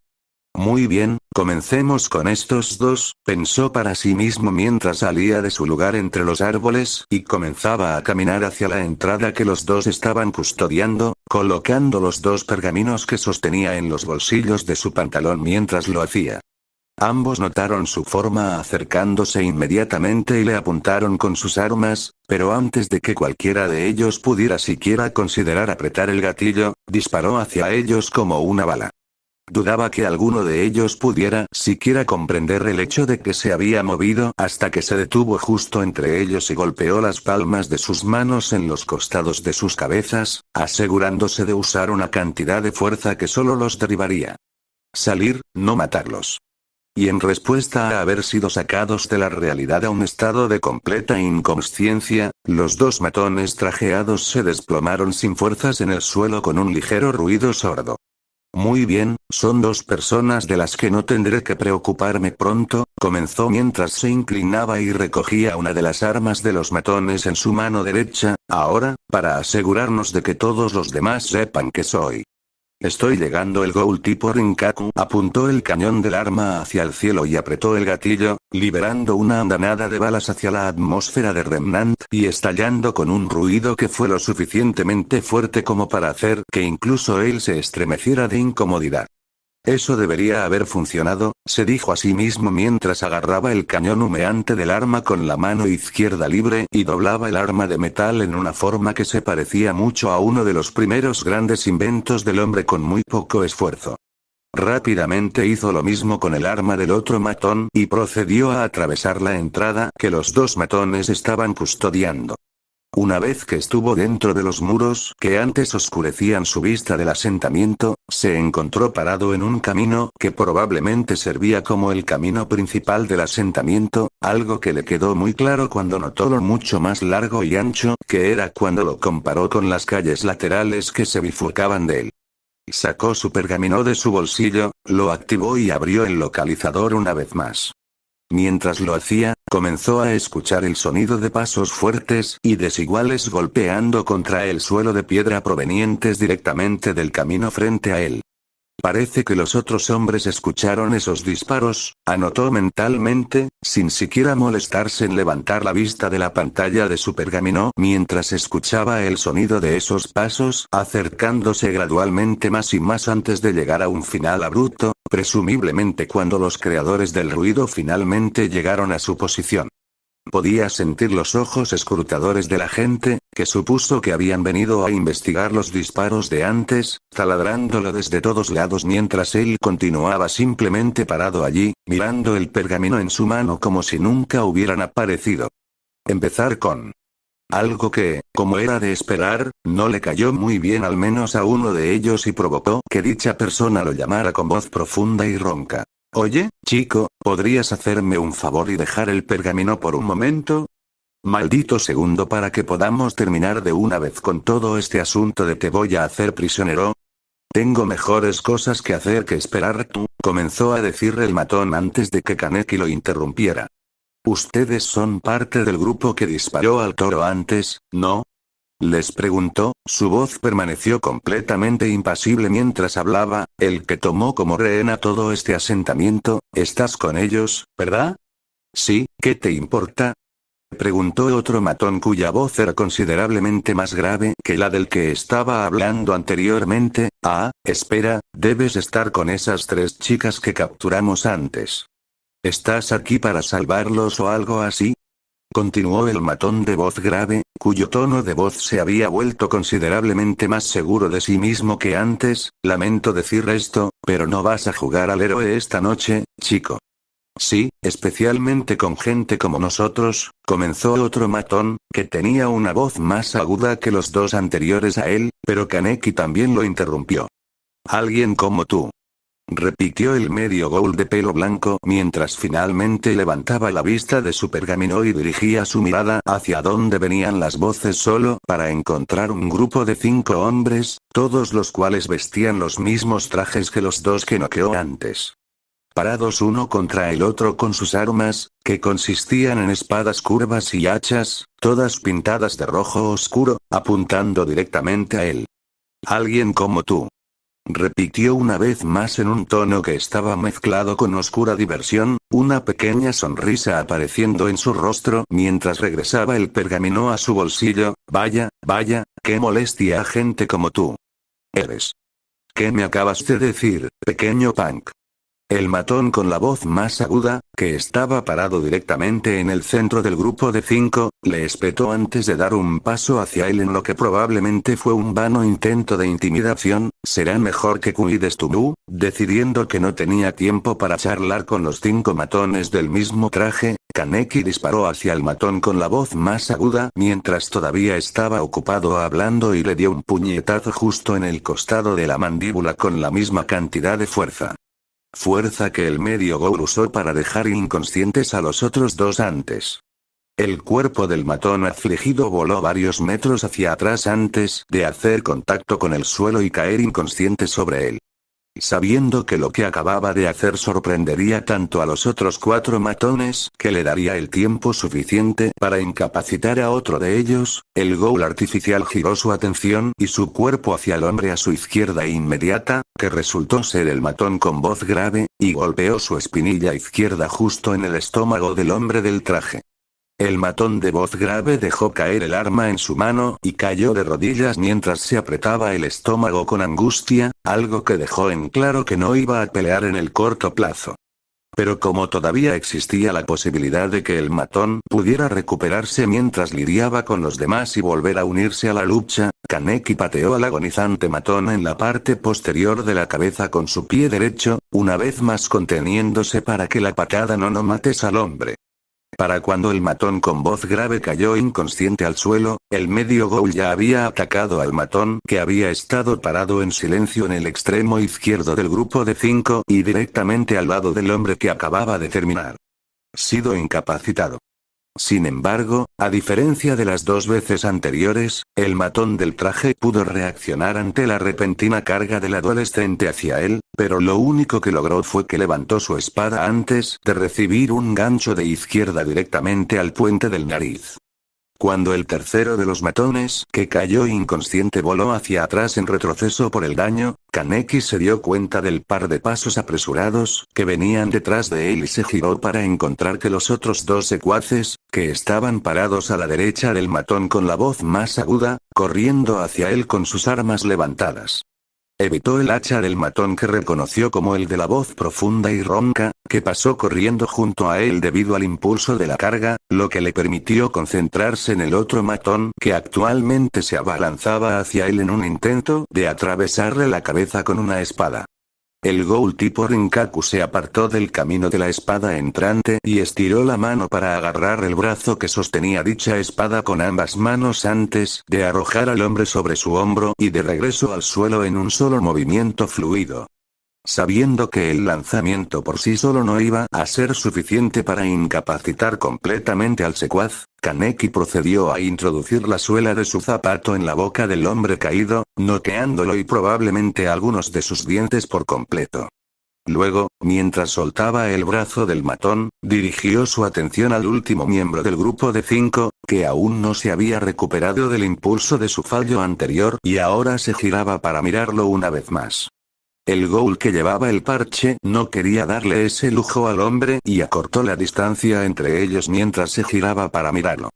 Muy bien, comencemos con estos 2, pensó para sí mismo mientras salía de su lugar entre los árboles y comenzaba a caminar hacia la entrada que los 2 estaban custodiando, colocando los 2 pergaminos que sostenía en los bolsillos de su pantalón mientras lo hacía. Ambos notaron su forma acercándose inmediatamente y le apuntaron con sus armas, pero antes de que cualquiera de ellos pudiera siquiera considerar apretar el gatillo, disparó hacia ellos como una bala. Dudaba que alguno de ellos pudiera siquiera comprender el hecho de que se había movido hasta que se detuvo justo entre ellos y golpeó las palmas de sus manos en los costados de sus cabezas, asegurándose de usar una cantidad de fuerza que solo los derribaría. Salir, no matarlos. Y en respuesta a haber sido sacados de la realidad a un estado de completa inconsciencia, los 2 matones trajeados se desplomaron sin fuerzas en el suelo con un ligero ruido sordo. Muy bien, son 2 personas de las que no tendré que preocuparme pronto, comenzó mientras se inclinaba y recogía una de las armas de los matones en su mano derecha. Ahora, para asegurarnos de que todos los demás sepan que soy. Estoy llegando. El Ghoul tipo Rinkaku apuntó el cañón del arma hacia el cielo y apretó el gatillo, liberando una andanada de balas hacia la atmósfera de Remnant y estallando con un ruido que fue lo suficientemente fuerte como para hacer que incluso él se estremeciera de incomodidad. Eso debería haber funcionado, se dijo a sí mismo mientras agarraba el cañón humeante del arma con la mano izquierda libre y doblaba el arma de metal en una forma que se parecía mucho a uno de los primeros grandes inventos del hombre con muy poco esfuerzo. Rápidamente hizo lo mismo con el arma del otro matón y procedió a atravesar la entrada que los 2 matones estaban custodiando. Una vez que estuvo dentro de los muros que antes oscurecían su vista del asentamiento, se encontró parado en un camino que probablemente servía como el camino principal del asentamiento, algo que le quedó muy claro cuando notó lo mucho más largo y ancho que era cuando lo comparó con las calles laterales que se bifurcaban de él. Sacó su pergamino de su bolsillo, lo activó y abrió el localizador una vez más. Mientras lo hacía, comenzó a escuchar el sonido de pasos fuertes y desiguales golpeando contra el suelo de piedra provenientes directamente del camino frente a él. Parece que los otros hombres escucharon esos disparos, anotó mentalmente, sin siquiera molestarse en levantar la vista de la pantalla de su pergamino mientras escuchaba el sonido de esos pasos acercándose gradualmente más y más antes de llegar a un final abrupto, presumiblemente cuando los creadores del ruido finalmente llegaron a su posición. Podía sentir los ojos escrutadores de la gente, que supuso que habían venido a investigar los disparos de antes, taladrándolo desde todos lados mientras él continuaba simplemente parado allí, mirando el pergamino en su mano como si nunca hubieran aparecido. Empezar con algo que, como era de esperar, no le cayó muy bien al menos a uno de ellos y provocó que dicha persona lo llamara con voz profunda y ronca. Oye, chico, ¿podrías hacerme un favor y dejar el pergamino por un momento? Maldito segundo para que podamos terminar de una vez con todo este asunto de te voy a hacer prisionero. Tengo mejores cosas que hacer que esperar tú, comenzó a decir el matón antes de que Kaneki lo interrumpiera. Ustedes son parte del grupo que disparó al toro antes, ¿no? Les preguntó, su voz permaneció completamente impasible mientras hablaba, el que tomó como rehén a todo este asentamiento, ¿estás con ellos, verdad? Sí, ¿qué te importa? Preguntó otro matón cuya voz era considerablemente más grave que la del que estaba hablando anteriormente. Ah, espera, debes estar con esas 3 chicas que capturamos antes. ¿Estás aquí para salvarlos o algo así? Continuó el matón de voz grave, cuyo tono de voz se había vuelto considerablemente más seguro de sí mismo que antes. Lamento decir esto, pero no vas a jugar al héroe esta noche, chico. Sí, especialmente con gente como nosotros, comenzó otro matón, que tenía una voz más aguda que los 2 anteriores a él, pero Kaneki también lo interrumpió. Alguien como tú. Repitió el medio ghoul de pelo blanco mientras finalmente levantaba la vista de su pergamino y dirigía su mirada hacia donde venían las voces solo para encontrar un grupo de 5 hombres, todos los cuales vestían los mismos trajes que los 2 que noqueó antes. Parados uno contra el otro con sus armas, que consistían en espadas curvas y hachas, todas pintadas de rojo oscuro, apuntando directamente a él. Alguien como tú. Repitió una vez más en un tono que estaba mezclado con oscura diversión, una pequeña sonrisa apareciendo en su rostro mientras regresaba el pergamino a su bolsillo. Vaya, qué molestia a gente como tú. Eres. ¿Qué me acabas de decir, pequeño punk? El matón con la voz más aguda, que estaba parado directamente en el centro del grupo de 5, le espetó antes de dar un paso hacia él en lo que probablemente fue un vano intento de intimidación. Será mejor que cuides tu decidiendo que no tenía tiempo para charlar con los 5 matones del mismo traje. Kaneki disparó hacia el matón con la voz más aguda mientras todavía estaba ocupado hablando y le dio un puñetazo justo en el costado de la mandíbula con la misma cantidad de fuerza. Fuerza que el medio ghoul usó para dejar inconscientes a los otros 2 antes. El cuerpo del matón afligido voló varios metros hacia atrás antes de hacer contacto con el suelo y caer inconsciente sobre él. Sabiendo que lo que acababa de hacer sorprendería tanto a los otros 4 matones que le daría el tiempo suficiente para incapacitar a otro de ellos, el ghoul artificial giró su atención y su cuerpo hacia el hombre a su izquierda inmediata, que resultó ser el matón con voz grave, y golpeó su espinilla izquierda justo en el estómago del hombre del traje. El matón de voz grave dejó caer el arma en su mano y cayó de rodillas mientras se apretaba el estómago con angustia, algo que dejó en claro que no iba a pelear en el corto plazo. Pero como todavía existía la posibilidad de que el matón pudiera recuperarse mientras lidiaba con los demás y volver a unirse a la lucha, Kaneki pateó al agonizante matón en la parte posterior de la cabeza con su pie derecho, una vez más conteniéndose para que la patada no mates al hombre. Para cuando el matón con voz grave cayó inconsciente al suelo, el medio ghoul ya había atacado al matón que había estado parado en silencio en el extremo izquierdo del grupo de 5 y directamente al lado del hombre que acababa de terminar. Sido incapacitado. Sin embargo, a diferencia de las 2 veces anteriores, el matón del traje pudo reaccionar ante la repentina carga del adolescente hacia él, pero lo único que logró fue que levantó su espada antes de recibir un gancho de izquierda directamente al puente del nariz. Cuando el tercero de los matones que cayó inconsciente voló hacia atrás en retroceso por el daño, Kaneki se dio cuenta del par de pasos apresurados que venían detrás de él y se giró para encontrar que los otros dos secuaces, que estaban parados a la derecha del matón con la voz más aguda, corriendo hacia él con sus armas levantadas. Evitó el hacha del matón que reconoció como el de la voz profunda y ronca, que pasó corriendo junto a él debido al impulso de la carga, lo que le permitió concentrarse en el otro matón que actualmente se abalanzaba hacia él en un intento de atravesarle la cabeza con una espada. El ghoul tipo Rinkaku se apartó del camino de la espada entrante y estiró la mano para agarrar el brazo que sostenía dicha espada con ambas manos antes de arrojar al hombre sobre su hombro y de regreso al suelo en un solo movimiento fluido. Sabiendo que el lanzamiento por sí solo no iba a ser suficiente para incapacitar completamente al secuaz, Kaneki procedió a introducir la suela de su zapato en la boca del hombre caído, noqueándolo y probablemente algunos de sus dientes por completo. Luego, mientras soltaba el brazo del matón, dirigió su atención al último miembro del grupo de 5, que aún no se había recuperado del impulso de su fallo anterior y ahora se giraba para mirarlo una vez más. El ghoul que llevaba el parche no quería darle ese lujo al hombre y acortó la distancia entre ellos mientras se giraba para mirarlo.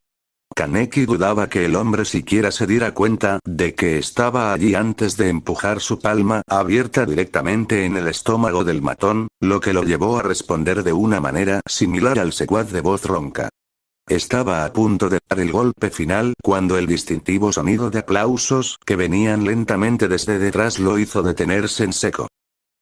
Kaneki dudaba que el hombre siquiera se diera cuenta de que estaba allí antes de empujar su palma abierta directamente en el estómago del matón, lo que lo llevó a responder de una manera similar al secuaz de voz ronca. Estaba a punto de dar el golpe final cuando el distintivo sonido de aplausos que venían lentamente desde detrás lo hizo detenerse en seco.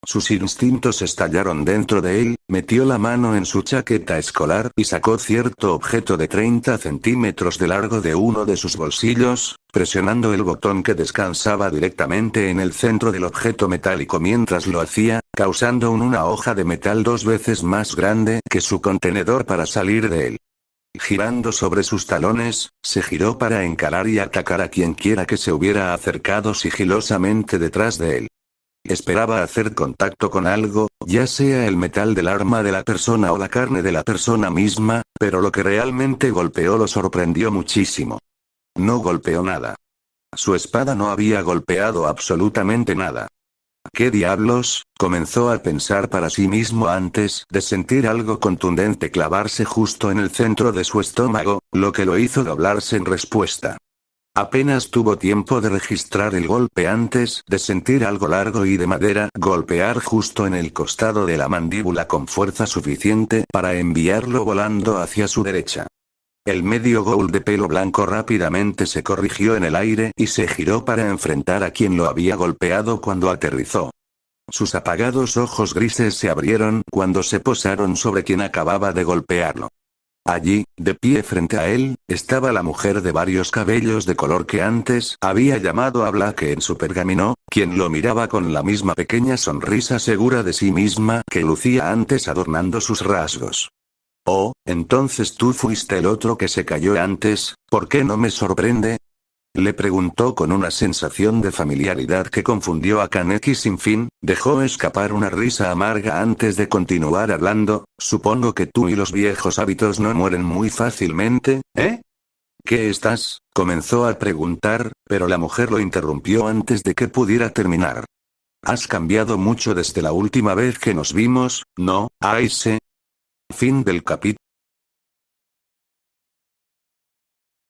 Sus instintos estallaron dentro de él, metió la mano en su chaqueta escolar y sacó cierto objeto de 30 centímetros de largo de uno de sus bolsillos, presionando el botón que descansaba directamente en el centro del objeto metálico mientras lo hacía, causando una hoja de metal 2 veces más grande que su contenedor para salir de él. Girando sobre sus talones, se giró para encarar y atacar a quien quiera que se hubiera acercado sigilosamente detrás de él. Esperaba hacer contacto con algo, ya sea el metal del arma de la persona o la carne de la persona misma, pero lo que realmente golpeó lo sorprendió muchísimo. No golpeó nada. Su espada no había golpeado absolutamente nada. ¿Qué diablos? Comenzó a pensar para sí mismo antes de sentir algo contundente clavarse justo en el centro de su estómago, lo que lo hizo doblarse en respuesta. Apenas tuvo tiempo de registrar el golpe antes de sentir algo largo y de madera golpear justo en el costado de la mandíbula con fuerza suficiente para enviarlo volando hacia su derecha. El medio ghoul de pelo blanco rápidamente se corrigió en el aire y se giró para enfrentar a quien lo había golpeado cuando aterrizó. Sus apagados ojos grises se abrieron cuando se posaron sobre quien acababa de golpearlo. Allí, de pie frente a él, estaba la mujer de varios cabellos de color que antes había llamado a Black en su pergamino, quien lo miraba con la misma pequeña sonrisa segura de sí misma que lucía antes adornando sus rasgos. Oh, entonces tú fuiste el otro que se cayó antes, ¿por qué no me sorprende? Le preguntó con una sensación de familiaridad que confundió a Kaneki sin fin, dejó escapar una risa amarga antes de continuar hablando, supongo que tú y los viejos hábitos no mueren muy fácilmente, ¿eh? ¿Qué estás? Comenzó a preguntar, pero la mujer lo interrumpió antes de que pudiera terminar. Has cambiado mucho desde la última vez que nos vimos, ¿no, Aise? Fin del capítulo.